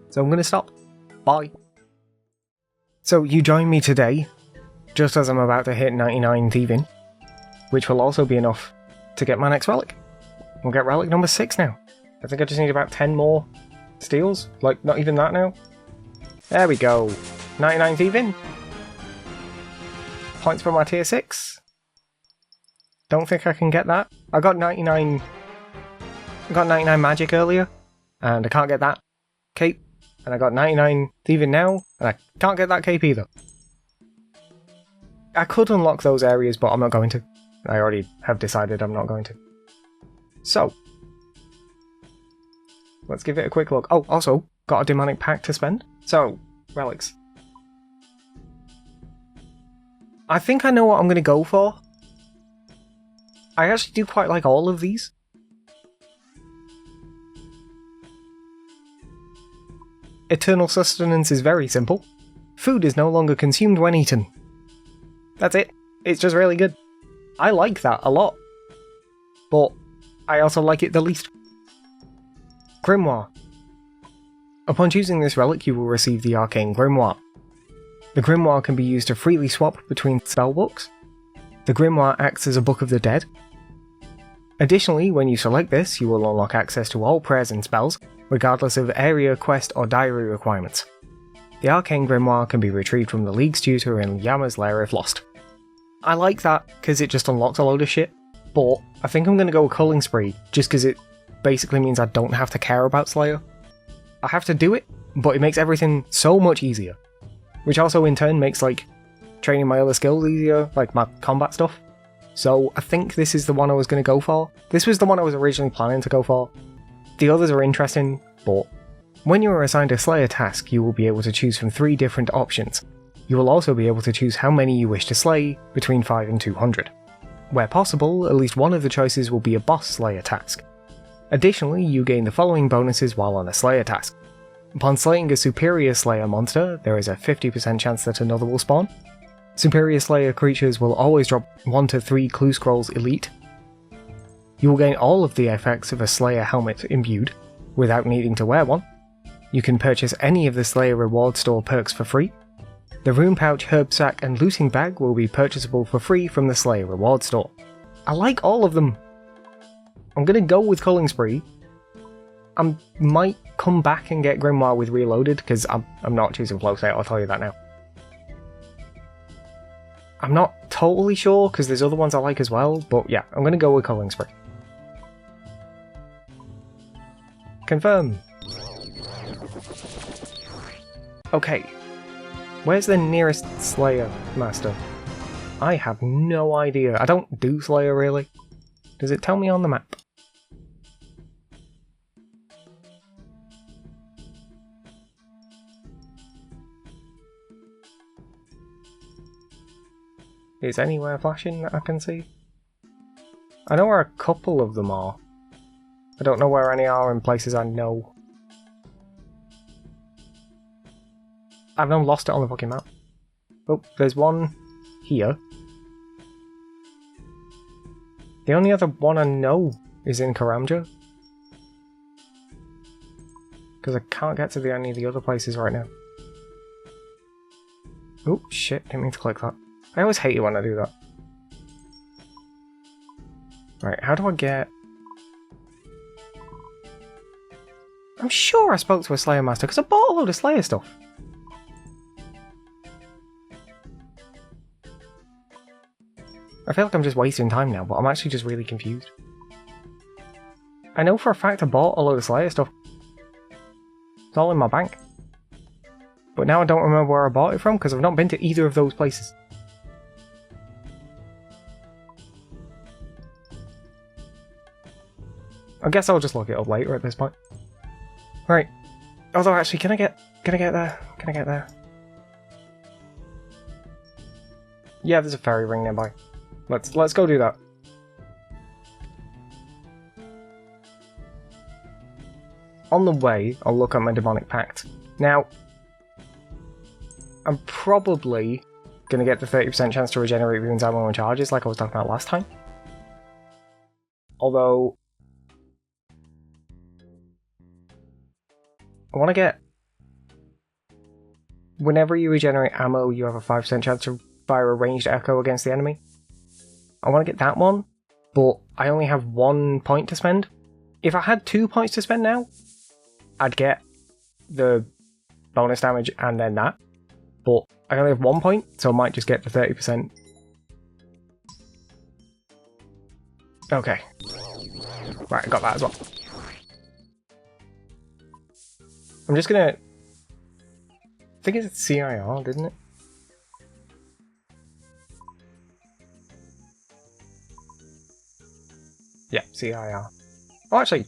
So I'm gonna stop. Bye. So you join me today, just as I'm about to hit 99 thieving, which will also be enough to get my next relic. We'll get relic number 6 now. I think I just need about 10 more steals. Like, not even that now. There we go. 99 thieving. Points for my tier 6. Don't think I can get that. I got 99 magic earlier, and I can't get that cape. And I got 99 thieving now, and I can't get that cape either. I could unlock those areas, but I'm not going to. I already have decided I'm not going to. So, let's give it a quick look. Oh, also, got a demonic pack to spend. So, relics. I think I know what I'm going to go for. I actually do quite like all of these. Eternal sustenance is very simple. Food is no longer consumed when eaten. That's it. It's just really good. I like that a lot. But I also like it the least. Grimoire. Upon choosing this relic, you will receive the Arcane Grimoire. The Grimoire can be used to freely swap between spellbooks. The Grimoire acts as a Book of the Dead. Additionally, when you select this, you will unlock access to all prayers and spells, regardless of area, quest, or diary requirements. The Arcane Grimoire can be retrieved from the League's tutor in Yama's Lair if lost. I like that, because it just unlocks a load of shit, but I think I'm going to go with Culling Spree, just because it basically means I don't have to care about Slayer. I have to do it, but it makes everything so much easier. Which also in turn makes, like, training my other skills easier, like my combat stuff. So I think this is the one I was going to go for. This was the one I was originally planning to go for. The others are interesting, but when you are assigned a Slayer task, you will be able to choose from 3 different options. You will also be able to choose how many you wish to slay, between 5 and 200. Where possible, at least one of the choices will be a boss Slayer task. Additionally, you gain the following bonuses while on a Slayer task. Upon slaying a Superior Slayer monster, there is a 50% chance that another will spawn. Superior Slayer creatures will always drop 1 to 3 Clue Scrolls Elite. You will gain all of the effects of a Slayer helmet imbued, without needing to wear one. You can purchase any of the Slayer reward store perks for free. The Rune Pouch, Herb Sack, and Looting Bag will be purchasable for free from the Slayer reward store. I like all of them. I'm gonna go with Culling Spree. I might come back and get Grimoire with Reloaded, because I'm not choosing Flow State, I'll tell you that now. I'm not totally sure, because there's other ones I like as well, but yeah, I'm gonna go with Culling Spree. Confirm. Okay. Where's the nearest Slayer master? I have no idea. I don't do Slayer really. Does it tell me on the map? Is anywhere flashing that I can see? I know where a couple of them are. I don't know where any are in places I know. I've now lost it on the fucking map. Oh, there's one here. The only other one I know is in Karamja. Because I can't get to any of the other places right now. Oh, shit, didn't mean to click that. I always hate it when I do that. Right, how do I get... I'm sure I spoke to a Slayer Master, because I bought a load of Slayer stuff. I feel like I'm just wasting time now, but I'm actually just really confused. I know for a fact I bought a load of Slayer stuff. It's all in my bank. But now I don't remember where I bought it from, because I've not been to either of those places. I guess I'll just look it up later at this point. Right. Although actually, can I get there? Can I get there? Yeah, there's a fairy ring nearby. Let's go do that. On the way, I'll look at my Demonic Pact. Now, I'm probably gonna get the 30% chance to regenerate runes, ammo, and charges like I was talking about last time. Although, I want to get... Whenever you regenerate ammo, you have a 5% chance to fire a ranged echo against the enemy. I want to get that one, but I only have 1 point to spend. If I had 2 points to spend now, I'd get the bonus damage and then that. But I only have 1 point, so I might just get the 30%. Okay. Right, I got that as well. I'm just gonna... I think it's CIR, didn't it? Yeah, CIR. Oh, actually...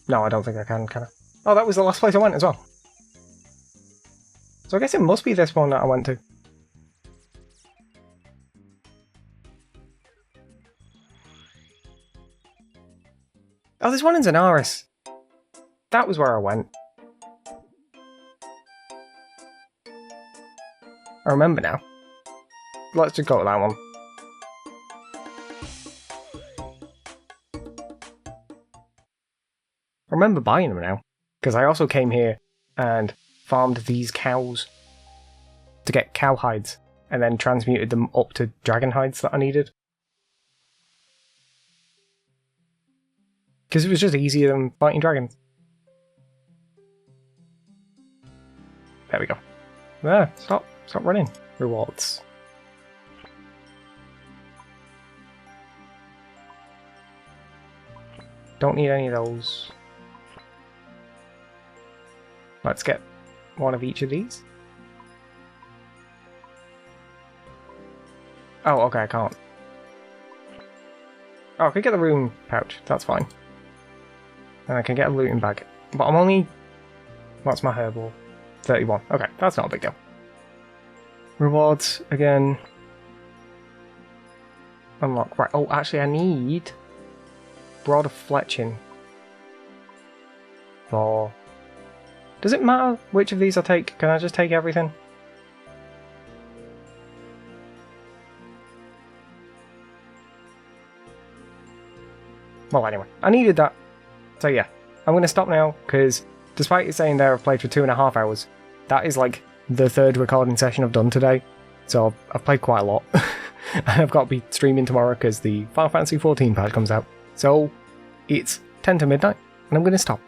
No, I don't think I can I? Oh, that was the last place I went as well. So I guess it must be this one that I went to. Oh, there's one in Zenaris. That was where I went. I remember now. Let's just go to that one. I remember buying them now, because I also came here and farmed these cows to get cow hides, and then transmuted them up to dragon hides that I needed. Because it was just easier than fighting dragons. There we go. There, stop running. Rewards. Don't need any of those. Let's get one of each of these. Oh, okay, I can't. Oh, I could get the rune pouch, that's fine. And I can get a looting bag. But I'm only... What's my herbal? 31. Okay, that's not a big deal. Rewards, again. Unlock. Right, oh, actually I need... Broader fletching. For... Does it matter which of these I take? Can I just take everything? Well, anyway, I needed that. So yeah, I'm going to stop now, because despite it saying there I've played for 2.5 hours, that is like the third recording session I've done today. So I've played quite a lot. And I've got to be streaming tomorrow because the Final Fantasy XIV patch comes out. So it's 10 to midnight, and I'm going to stop.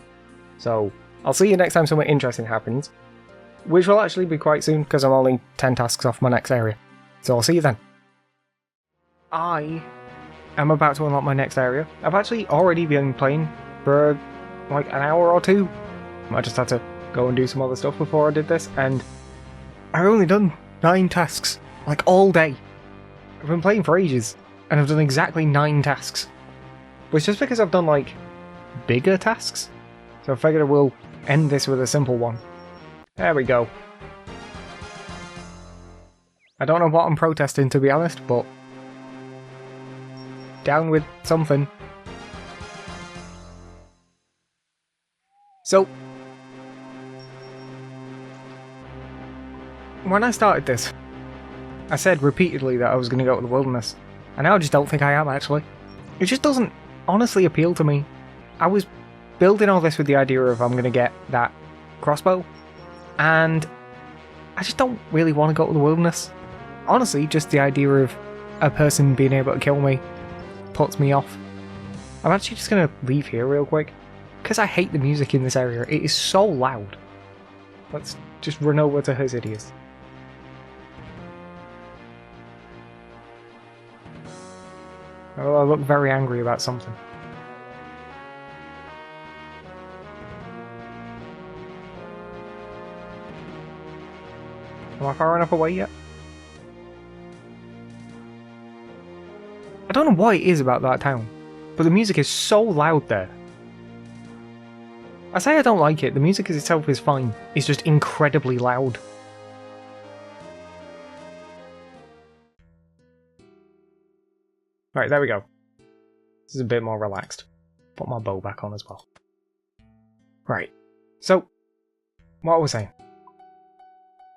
So I'll see you next time something interesting happens, which will actually be quite soon, because I'm only 10 tasks off my next area. So I'll see you then. I am about to unlock my next area. I've actually already been playing for like an hour or two. I just had to go and do some other stuff before I did this, and I've only done 9 tasks, like all day. I've been playing for ages, and I've done exactly 9 tasks. Which is because I've done like bigger tasks. So I figured I will end this with a simple one. There we go. I don't know what I'm protesting, to be honest, but down with something. So, when I started this, I said repeatedly that I was going to go to the wilderness, and now I just don't think I am, actually. It just doesn't honestly appeal to me. I was building all this with the idea of I'm going to get that crossbow, and I just don't really want to go to the wilderness. Honestly, just the idea of a person being able to kill me puts me off. I'm actually just going to leave here real quick, because I hate the music in this area. It is so loud. Let's just run over to Hesidius. Oh, I look very angry about something. Am I far enough away yet? I don't know what it is about that town, but the music is so loud there. I say I don't like it, the music itself is fine, it's just incredibly loud. Right, there we go. This is a bit more relaxed. Put my bow back on as well. Right, so, what was I saying?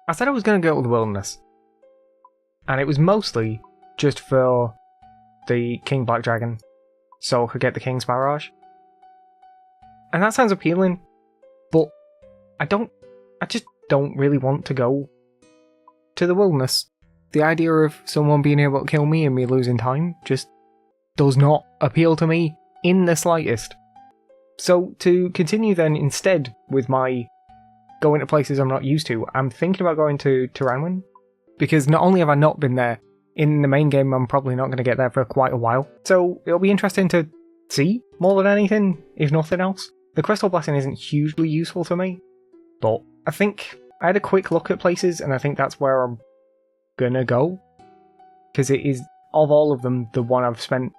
I said I was going to go to the wilderness, and it was mostly just for the King Black Dragon, so I could get the King's Barrage. And that sounds appealing, but I just don't really want to go to the wilderness. The idea of someone being able to kill me and me losing time just does not appeal to me in the slightest. So to continue then instead with my going to places I'm not used to, I'm thinking about going to Turanwin, because not only have I not been there, in the main game I'm probably not going to get there for quite a while, so it'll be interesting to see more than anything, if nothing else. The Crystal Blessing isn't hugely useful to me, but I think I had a quick look at places and I think that's where I'm gonna go, because it is, of all of them, the one I've spent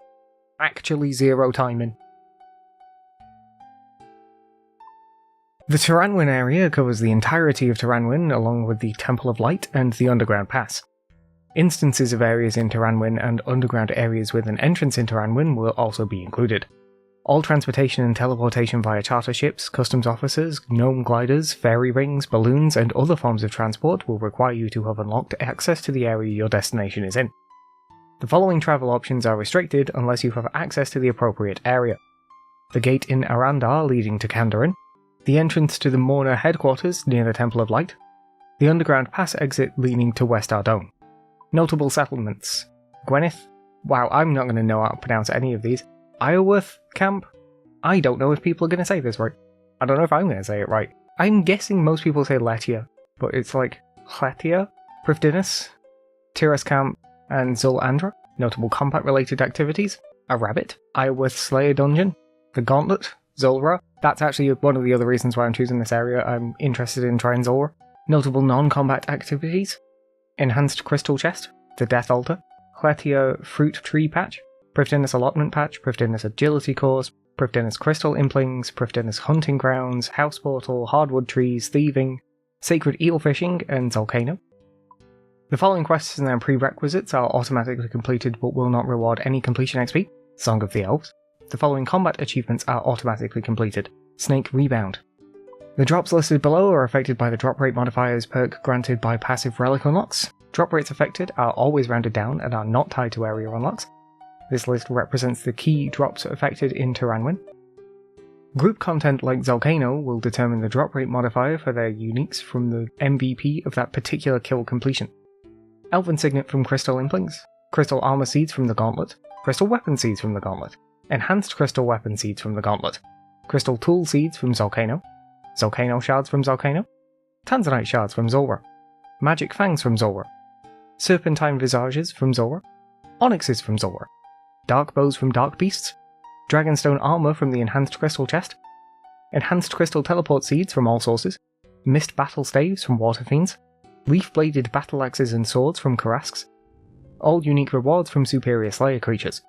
actually 0 time in. The Turanwin area covers the entirety of Turanwin along with the Temple of Light and the Underground Pass. Instances of areas in Turanwin and underground areas with an entrance in Turanwin will also be included. All transportation and teleportation via charter ships, customs officers, gnome gliders, fairy rings, balloons, and other forms of transport will require you to have unlocked access to the area your destination is in. The following travel options are restricted unless you have access to the appropriate area. The gate in Arandar leading to Kandarin, the entrance to the Morna headquarters near the Temple of Light, the underground pass exit leading to West Ardone. Notable settlements: Gwyneth, wow, I'm not going to know how to pronounce any of these. Ioworth Camp? I don't know if people are going to say this right. I don't know if I'm going to say it right. I'm guessing most people say Letia, but it's like Hletia, Prifdinus, Tiras Camp, and Zul Andra. Notable combat-related activities: a rabbit, Ioworth Slayer Dungeon, the Gauntlet, Zulra. That's actually one of the other reasons why I'm choosing this area. I'm interested in trying Zulra. Notable non-combat activities: Enhanced Crystal Chest, the Death Altar, Hletia Fruit Tree Patch, Prifdinus Allotment Patch, Prifdinus Agility Course, Prifdinus Crystal Implings, Prifdinus Hunting Grounds, House Portal, Hardwood Trees, Thieving, Sacred Eel Fishing, and Volcano. The following quests and their prerequisites are automatically completed but will not reward any completion XP. Song of the Elves. The following combat achievements are automatically completed. Snake Rebound. The drops listed below are affected by the drop rate modifiers perk granted by passive relic unlocks. Drop rates affected are always rounded down and are not tied to area unlocks. This list represents the key drops affected in Turanwin. Group content like Volcano will determine the drop rate modifier for their uniques from the MVP of that particular kill completion. Elven Signet from Crystal Implings, Crystal Armor Seeds from the Gauntlet, Crystal Weapon Seeds from the Gauntlet, Enhanced Crystal Weapon Seeds from the Gauntlet, Crystal Tool Seeds from Volcano, Volcano Shards from Volcano, Tanzanite Shards from Zulra, Magic Fangs from Zulra, Serpentine Visages from Zulra, Onyxes from Zulra, Dark Bows from Dark Beasts, Dragonstone Armor from the Enhanced Crystal Chest, Enhanced Crystal Teleport Seeds from all sources, Mist Battle Staves from Water Fiends, Leaf-Bladed Battle Axes and Swords from Karasks, all unique rewards from Superior Slayer creatures.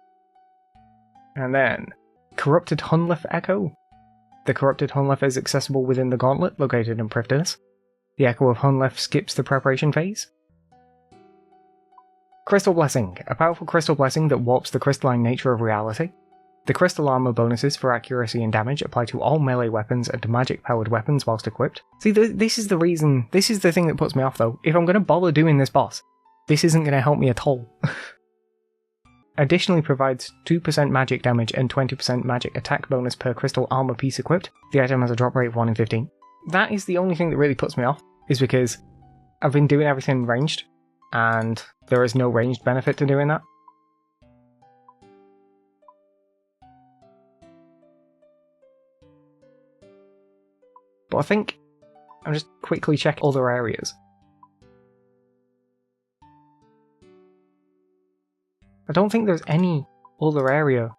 And then, Corrupted Hunlef Echo. The Corrupted Hunlef is accessible within the Gauntlet located in Prifdinus. The Echo of Hunlef skips the preparation phase. Crystal Blessing, a powerful crystal blessing that warps the crystalline nature of reality. The crystal armor bonuses for accuracy and damage apply to all melee weapons and magic-powered weapons whilst equipped. See, this is the reason, this is the thing that puts me off though. If I'm going to bother doing this boss, this isn't going to help me at all. Additionally provides 2% magic damage and 20% magic attack bonus per crystal armor piece equipped. The item has a drop rate of 1 in 15. That is the only thing that really puts me off, is because I've been doing everything ranged, and there is no ranged benefit to doing that. But I think I'm just quickly check other areas. I don't think there's any other area.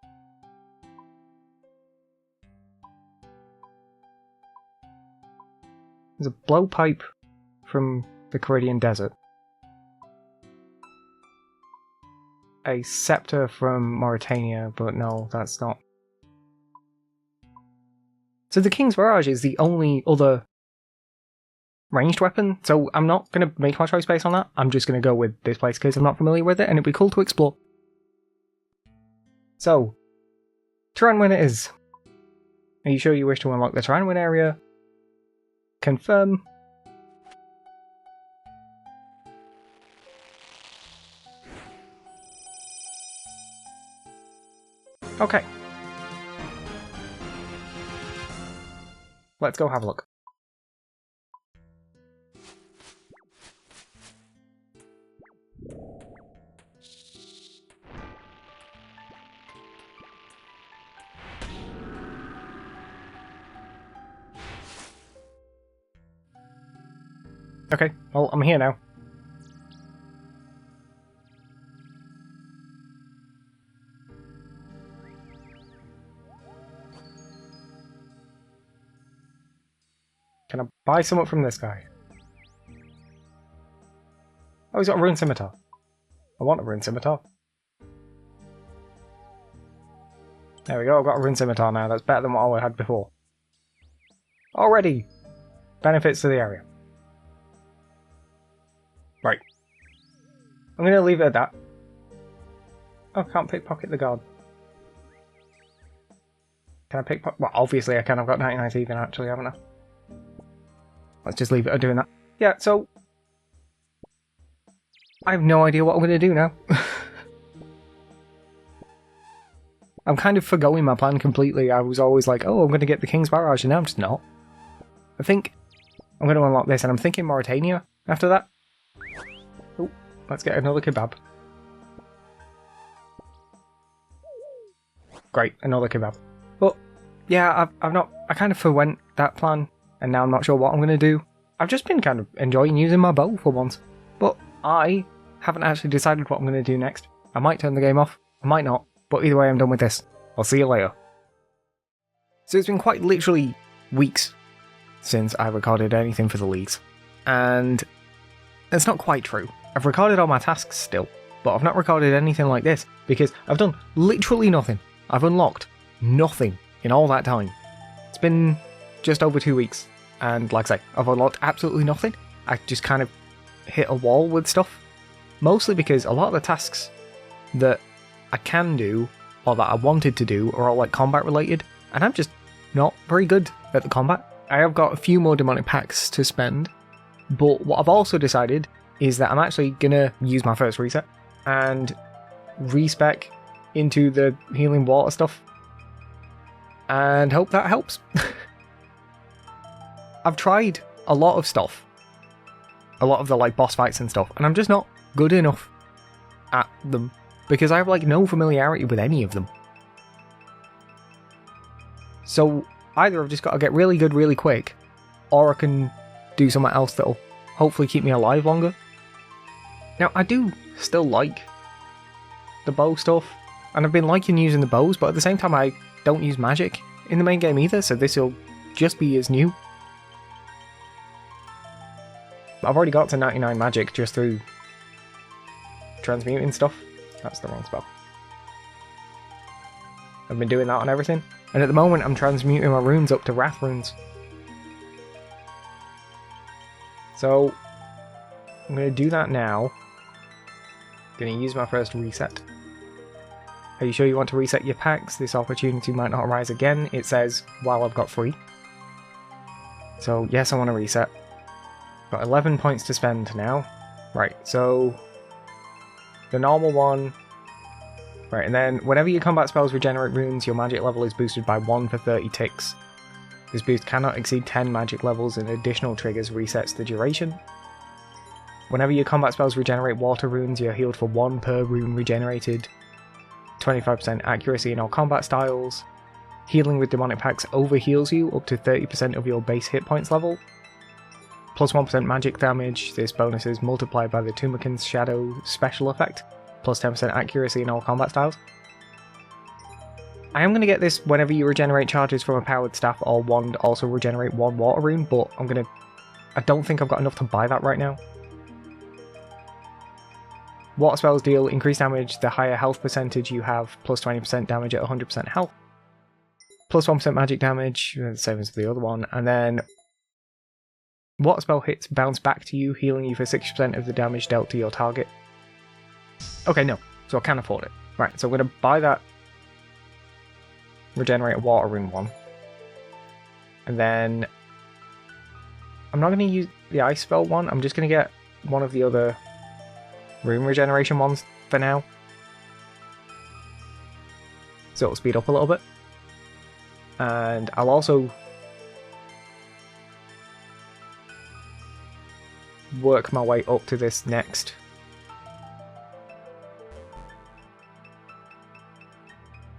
There's a blowpipe from the Caridian Desert. A scepter from Mauritania, but no, that's not. So the King's Barrage is the only other ranged weapon, so I'm not going to make my choice based on that. I'm just going to go with this place because I'm not familiar with it and it'd be cool to explore. So, Turanwin it is. Are you sure you wish to unlock the Turanwin area? Confirm. Okay. Let's go have a look. Okay, well, I'm here now. Can I buy something from this guy? Oh, he's got a Rune Scimitar. I want a Rune Scimitar. There we go, I've got a Rune Scimitar now. That's better than what I had before. Already! Benefits to the area. Right. I'm going to leave it at that. Oh, I can't pickpocket the guard. Can I pickpocket? Well, obviously I can. I've got 99 thieving actually, haven't I? Let's just leave it at doing that. Yeah, so... I have no idea what I'm going to do now. I'm kind of forgoing my plan completely. I was always like, oh, I'm going to get the King's Barrage, and now I'm just not. I think I'm going to unlock this, and I'm thinking Mauritania after that. Oh, let's get another kebab. Great, another kebab. But, yeah, I kind of forwent that plan, and now I'm not sure what I'm going to do. I've just been kind of enjoying using my bow for once. But I haven't actually decided what I'm going to do next. I might turn the game off, I might not. But either way, I'm done with this. I'll see you later. So it's been quite literally weeks since I recorded anything for the leagues. And it's not quite true. I've recorded all my tasks still, but I've not recorded anything like this because I've done literally nothing. I've unlocked nothing in all that time. It's been just over 2 weeks. And like I say, I've unlocked absolutely nothing. I just kind of hit a wall with stuff. Mostly because a lot of the tasks that I can do, or that I wanted to do, are all like combat related, and I'm just not very good at the combat. I have got a few more demonic packs to spend, but what I've also decided is that I'm actually gonna use my first reset and respec into the healing water stuff, and hope that helps. I've tried a lot of stuff, a lot of the like boss fights and stuff, and I'm just not good enough at them. Because I have like no familiarity with any of them. So either I've just got to get really good really quick, or I can do something else that'll hopefully keep me alive longer. Now I do still like the bow stuff, and I've been liking using the bows, but at the same time I don't use magic in the main game either, so this will just be as new. I've already got to 99 magic just through transmuting stuff. That's the wrong spell. I've been doing that on everything, and at the moment I'm transmuting my runes up to Wrath runes. So I'm going to do that now. Going to use my first reset. Are you sure you want to reset your packs? This opportunity might not arise again, it says, while I've got 3. So yes, I want to reset. Got 11 points to spend now. Right, so the normal one. Right, and then whenever your combat spells regenerate runes, your magic level is boosted by 1 for 30 ticks. This boost cannot exceed 10 magic levels, and additional triggers resets the duration. Whenever your combat spells regenerate water runes, you're healed for 1 per rune regenerated. 25% accuracy in all combat styles. Healing with demonic packs overheals you up to 30% of your base hit points level. Plus 1% magic damage. This bonus is multiplied by the Tumakin's Shadow special effect. Plus 10% accuracy in all combat styles. I am going to get this whenever you regenerate charges from a powered staff or wand, also regenerate 1 water rune, but I don't think I've got enough to buy that right now. Water spells deal increased damage the higher health percentage you have, plus 20% damage at 100% health. Plus 1% magic damage, the same as the other one, and then water spell hits bounce back to you, healing you for 60% of the damage dealt to your target. Okay, no, so I can afford it. Right, so I'm going to buy that regenerate a water rune one. And then I'm not going to use the ice spell one, I'm just going to get one of the other rune regeneration ones for now. So it'll speed up a little bit. And I'll also work my way up to this next.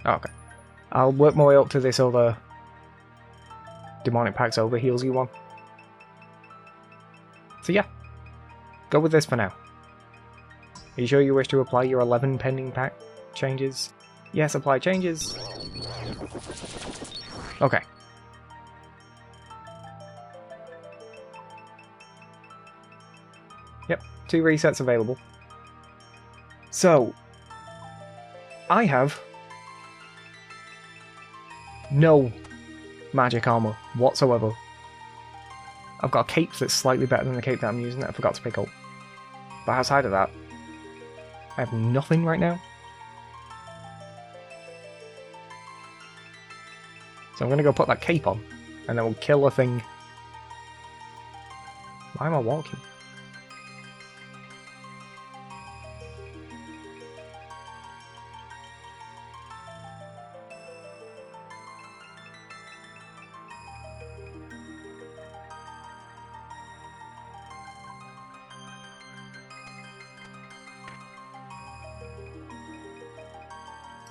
Oh, okay. I'll work my way up to this other demonic packs overheals you one. So yeah, go with this for now. Are you sure you wish to apply your 11 pending pack changes? Yes, apply changes. Okay. Yep, 2 resets available. So, I have no magic armor whatsoever I've got a cape that's slightly better than the cape that I'm using that I forgot to pick up. But outside of that, I have nothing right now. So I'm going to go put that cape on, and then we'll kill a thing. Why am I walking?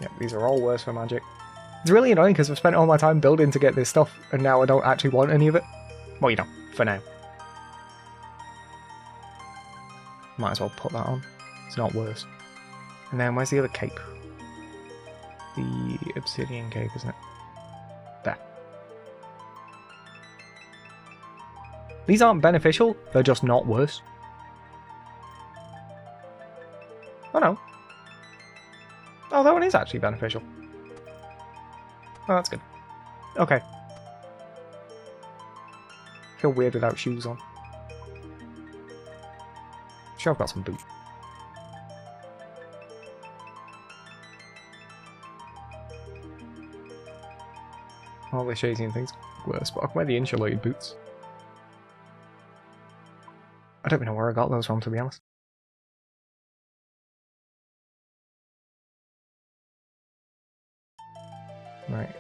Yep, these are all worse for magic. It's really annoying because I've spent all my time building to get this stuff, and now I don't actually want any of it. Well, you know, for now. Might as well put that on. It's not worse. And then where's the other cape? The obsidian cape, isn't it? There. These aren't beneficial, they're just not worse. Oh no. Oh, that one is actually beneficial. Oh, that's good. Okay. I feel weird without shoes on. Sure, I've got some boots. All the shady and things worse, but I can wear the insulated boots. I don't even know where I got those from, to be honest. Right.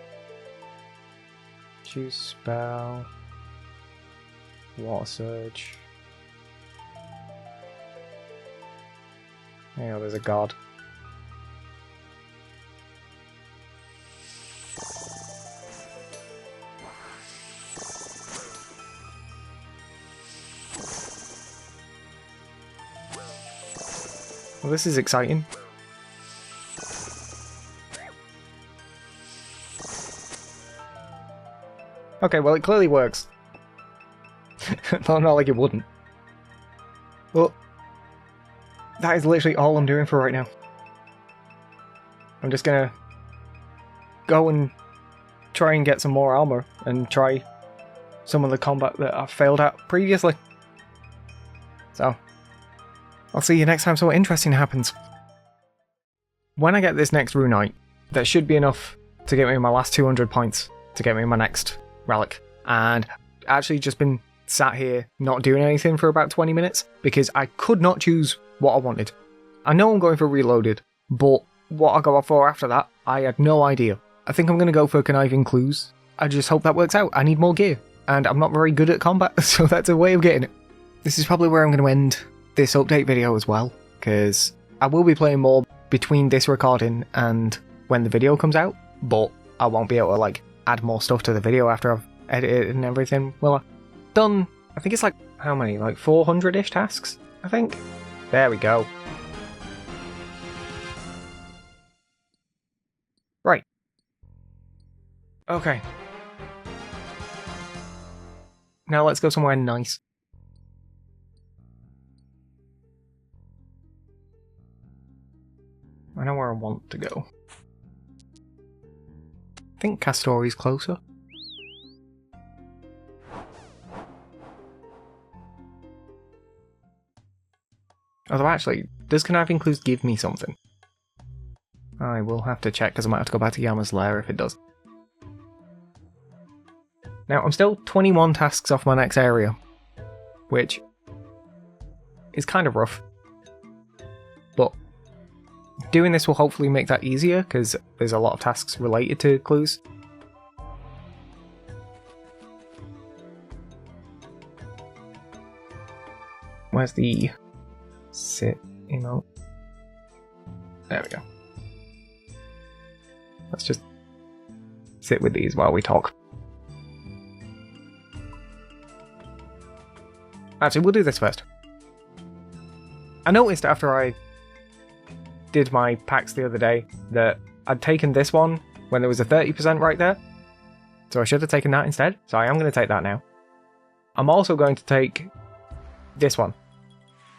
Choose spell. Water surge. Yeah, there's a god. Well, this is exciting. Okay, well, it clearly works. Not like it wouldn't. Well, that is literally all I'm doing for right now. I'm just gonna go and try and get some more armor and try some of the combat that I failed at previously. So, I'll see you next time something interesting happens. When I get this next runite, that should be enough to get me my last 200 points to get me my next relic. And actually just been sat here not doing anything for about 20 minutes because I could not choose what I wanted. I know I'm going for reloaded, but what I go for after that, I had no idea. I think I'm going to go for conniving clues. I just hope that works out. I need more gear, and I'm not very good at combat, so that's a way of getting it. This is probably where I'm going to end this update video as well, because I will be playing more between this recording and when the video comes out, but I won't be able to like add more stuff to the video after I've edited and everything. Well, I've done, I think it's like, how many? Like 400-ish tasks, I think? There we go. Right. Okay. Now let's go somewhere nice. I know where I want to go. I think Castori's closer. Although actually, does conniving clues give me something? I will have to check because I might have to go back to Yama's lair if it does. Now, I'm still 21 tasks off my next area, which is kind of rough. But doing this will hopefully make that easier because there's a lot of tasks related to clues. Where's the sit emote? There we go. Let's just sit with these while we talk. Actually, we'll do this first. I noticed after I did my packs the other day that I'd taken this one when there was a 30% right there. So I should have taken that instead. So I am going to take that now. I'm also going to take this one.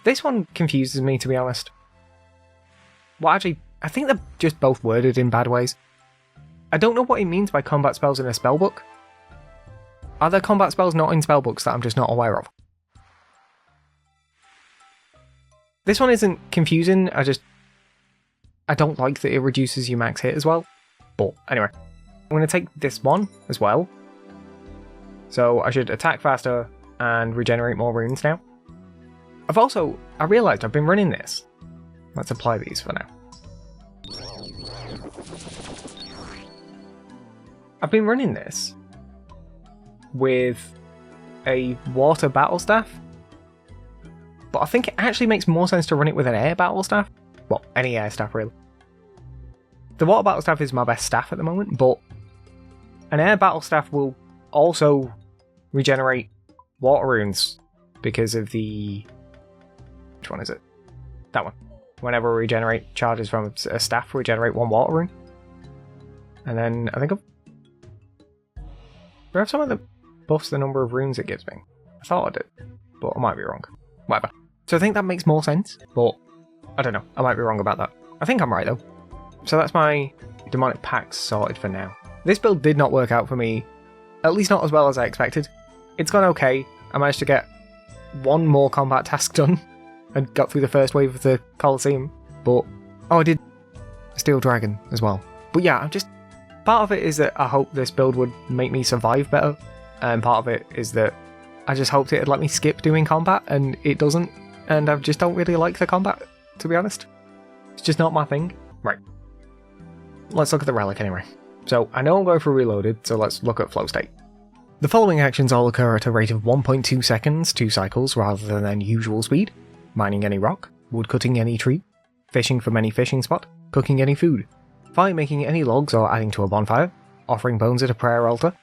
This one confuses me, to be honest. Well, actually, I think they're just both worded in bad ways. I don't know what he means by combat spells in a spellbook. Are there combat spells not in spellbooks that I'm just not aware of? This one isn't confusing, I don't like that it reduces your max hit as well. But anyway, I'm going to take this one as well. So I should attack faster and regenerate more runes now. I realised I've been running this. Let's apply these for now. I've been running this with a water battle staff, but I think it actually makes more sense to run it with an air battle staff. Well, any air staff really. The water battle staff is my best staff at the moment, but an air battle staff will also regenerate water runes because of the... Which one is it? That one. Whenever we regenerate charges from a staff, regenerate one water rune. And then I think do I have something that buffs the number of runes it gives me? I thought I did, but I might be wrong. Whatever. So I think that makes more sense, but I don't know. I might be wrong about that. I think I'm right though. So that's my demonic packs sorted for now. This build did not work out for me, at least not as well as I expected. It's gone okay. I managed to get one more combat task done and got through the first wave of the Colosseum, but I did Steel Dragon as well. But yeah, part of it is that I hope this build would make me survive better, and part of it is that I just hoped it'd let me skip doing combat, and it doesn't, and I just don't really like the combat, to be honest. It's just not my thing. Right. Let's look at the relic anyway. So, I know I'm going for reloaded, so let's look at flow state. The following actions all occur at a rate of 1.2 seconds, 2 cycles rather than usual speed. Mining any rock, woodcutting any tree, fishing from any fishing spot, cooking any food, fire making any logs or adding to a bonfire, offering bones at a prayer altar,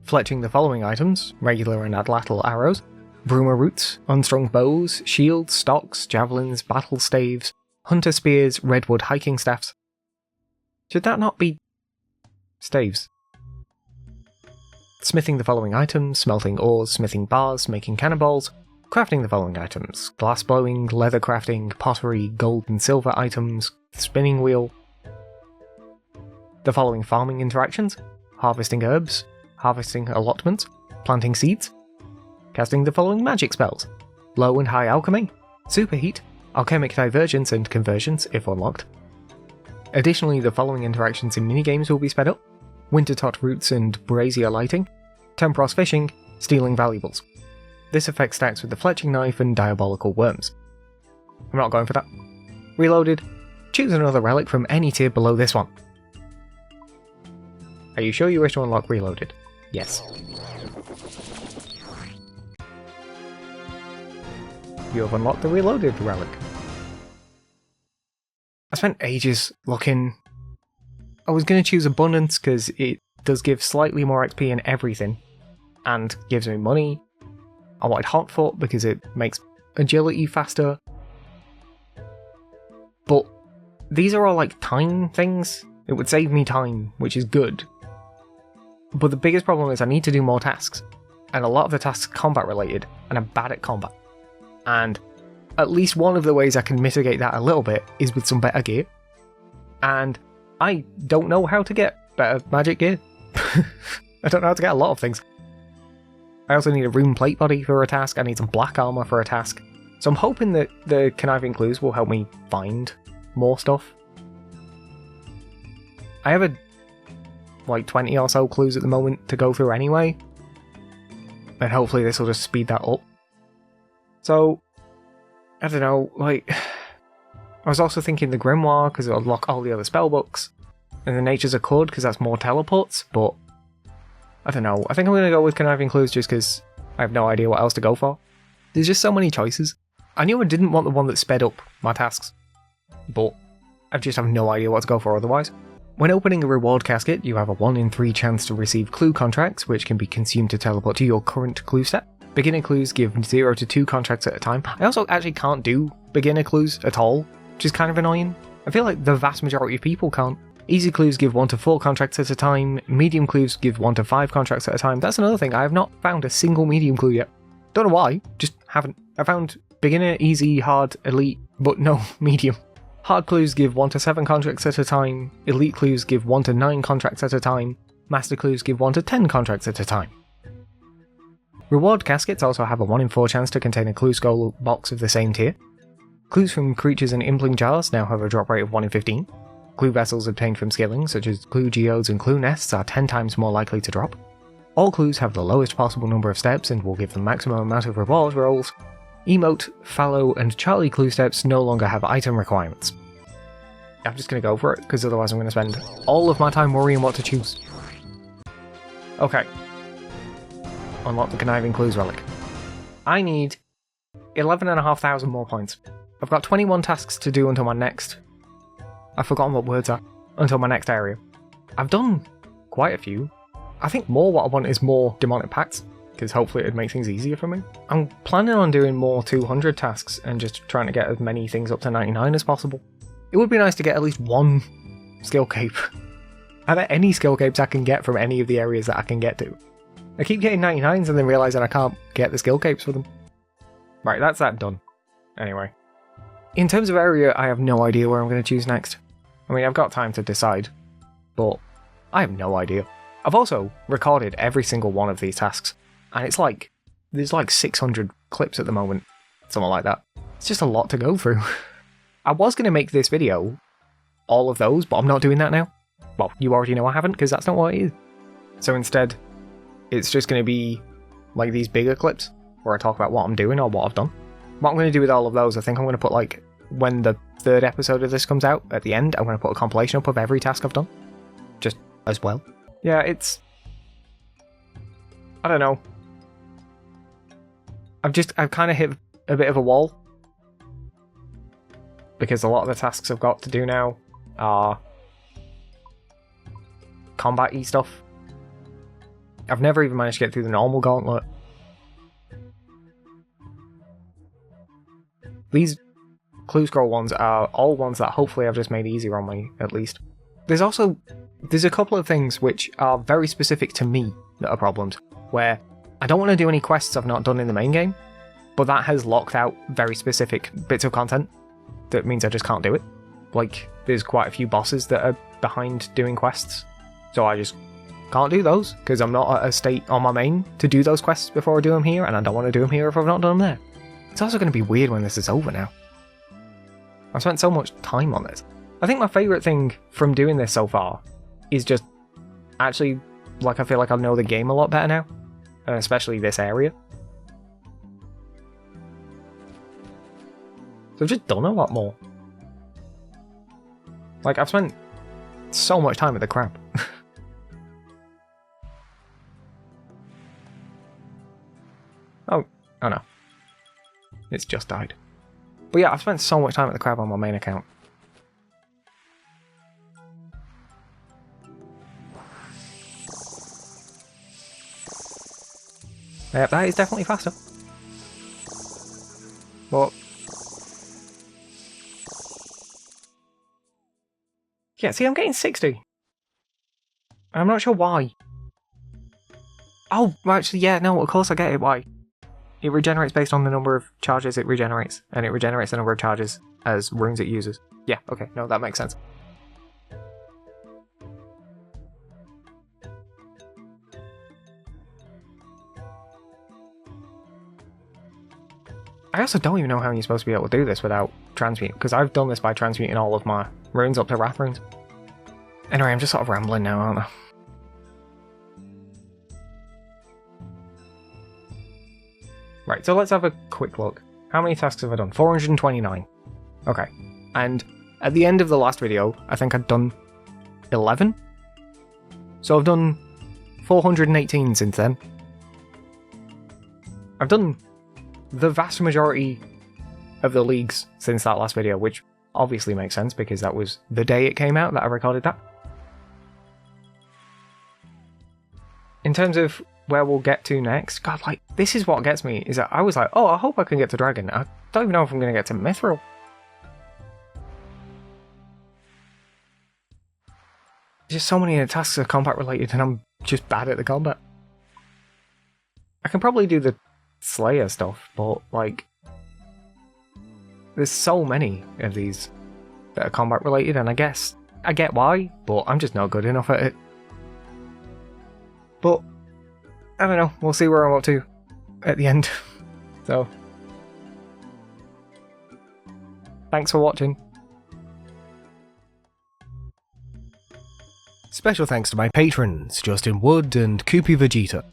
fletching the following items, regular and adlateral arrows, bruma roots, unstrung bows, shields, stocks, javelins, battle staves, hunter spears, redwood hiking staffs. Should that not be staves? Smithing the following items, smelting ores, smithing bars, making cannonballs, crafting the following items, glass blowing, leather crafting, pottery, gold and silver items, spinning wheel. The following farming interactions, harvesting herbs, harvesting allotments, planting seeds, casting the following magic spells, low and high alchemy, superheat, alchemic divergence and conversions if unlocked. Additionally, the following interactions in minigames will be sped up, Wintertot roots and brazier lighting, Tempros fishing, stealing valuables. This effect stacks with the fletching knife and diabolical worms. I'm not going for that. Reloaded, choose another relic from any tier below this one. Are you sure you wish to unlock reloaded? Yes. You have unlocked the reloaded relic. I spent ages looking. I was going to choose abundance because it does give slightly more XP in everything and gives me money. I wanted hot foot because it makes agility faster. But these are all like time things. It would save me time, which is good. But the biggest problem is I need to do more tasks. And a lot of the tasks are combat related, and I'm bad at combat. And at least one of the ways I can mitigate that a little bit is with some better gear. And I don't know how to get better magic gear. I don't know how to get a lot of things. I also need a rune plate body for a task, I need some black armor for a task. So I'm hoping that the conniving clues will help me find more stuff. I have like 20 or so clues at the moment to go through anyway. And hopefully this will just speed that up. So, I don't know, like, I was also thinking the Grimoire, because it'll unlock all the other spellbooks, and the Nature's Accord, because that's more teleports, but I don't know, I think I'm going to go with Conniving Clues just because I have no idea what else to go for. There's just so many choices. I knew I didn't want the one that sped up my tasks, but I just have no idea what to go for otherwise. When opening a reward casket, you have a 1 in 3 chance to receive clue contracts, which can be consumed to teleport to your current clue set. Beginner clues give 0 to 2 contracts at a time. I also actually can't do beginner clues at all, which is kind of annoying. I feel like the vast majority of people can't. Easy clues give 1 to 4 contracts at a time, medium clues give 1 to 5 contracts at a time. That's another thing, I have not found a single medium clue yet. Don't know why, just haven't. I found beginner, easy, hard, elite, but no medium. Hard clues give 1 to 7 contracts at a time, elite clues give 1 to 9 contracts at a time, master clues give 1 to 10 contracts at a time. Reward caskets also have a 1 in 4 chance to contain a clue skull box of the same tier. Clues from creatures and impling jars now have a drop rate of 1 in 15. Clue vessels obtained from skilling, such as clue geodes and clue nests, are 10 times more likely to drop. All clues have the lowest possible number of steps and will give the maximum amount of reward rolls. Emote, Fallow, and Charlie clue steps no longer have item requirements. I'm just going to go for it, because otherwise I'm going to spend all of my time worrying what to choose. Okay. Unlock the Conniving Clues relic. I need 11,500 more points. I've got 21 tasks to do until my next... I've forgotten what words are. Until my next area. I've done quite a few. I think more what I want is more demonic pacts, because hopefully it'd make things easier for me. I'm planning on doing more 200 tasks and just trying to get as many things up to 99 as possible. It would be nice to get at least one skill cape. Are there any skill capes I can get from any of the areas that I can get to? I keep getting 99s and then realising I can't get the skill capes for them. Right, that's that done. Anyway. In terms of area, I have no idea where I'm going to choose next. I mean, I've got time to decide, but I have no idea. I've also recorded every single one of these tasks, and it's like, there's like 600 clips at the moment, something like that. It's just a lot to go through. I was going to make this video, all of those, but I'm not doing that now. Well, you already know I haven't, because that's not what it is. So instead, it's just going to be like these bigger clips, where I talk about what I'm doing or what I've done. What I'm going to do with all of those, I think I'm going to put like, when the 3rd episode of this comes out, at the end, I'm going to put a compilation up of every task I've done. Just as well. Yeah, it's... I don't know. I've kind of hit a bit of a wall. Because a lot of the tasks I've got to do now are combat-y stuff. I've never even managed to get through the normal gauntlet. These clue scroll ones are all ones that hopefully I've just made easier on me, at least. There's a couple of things which are very specific to me that are problems, where I don't want to do any quests I've not done in the main game, but that has locked out very specific bits of content that means I just can't do it. Like, there's quite a few bosses that are behind doing quests, so I just can't do those, because I'm not at a state on my main to do those quests before I do them here, and I don't want to do them here if I've not done them there. It's also going to be weird when this is over now. I've spent so much time on this. I think my favourite thing from doing this so far is just actually, like, I feel like I know the game a lot better now, and especially this area. So I've just done a lot more. Like, I've spent so much time at the crab. Oh no. It's just died. But yeah, I've spent so much time at the crab on my main account. Yeah, that is definitely faster. But yeah, see, I'm getting 60. I'm not sure why. Oh, actually, yeah, no, of course I get it, why. It regenerates based on the number of charges it regenerates, and it regenerates the number of charges as runes it uses. Yeah, okay, no, that makes sense. I also don't even know how you're supposed to be able to do this without transmute, because I've done this by transmuting all of my runes up to wrath runes. Anyway, I'm just sort of rambling now, aren't I? Right, so let's have a quick look. How many tasks have I done? 429. Okay, and at the end of the last video, I think I'd done 11? So I've done 418 since then. I've done the vast majority of the leagues since that last video, which obviously makes sense because that was the day it came out that I recorded that. In terms of where we'll get to next, God, like, this is what gets me, is that I was like, oh, I hope I can get to Dragon. I don't even know if I'm going to get to Mithril. Just so many of the tasks are combat related and I'm just bad at the combat. I can probably do the Slayer stuff, but, like, there's so many of these that are combat related, and I guess I get why, but I'm just not good enough at it. But I don't know, we'll see where I'm up to. at the end. So, thanks for watching. Special thanks to my patrons, Justin Wood and Koopy Vegeta.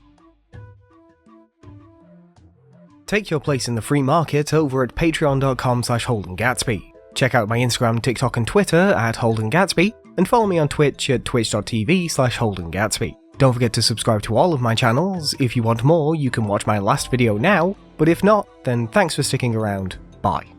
Take your place in the free market over at patreon.com/HoldenGatsby. Check out my Instagram, TikTok and Twitter at HoldenGatsby, and follow me on Twitch at twitch.tv/HoldenGatsby. Don't forget to subscribe to all of my channels. If you want more, you can watch my last video now, but if not, then thanks for sticking around. Bye.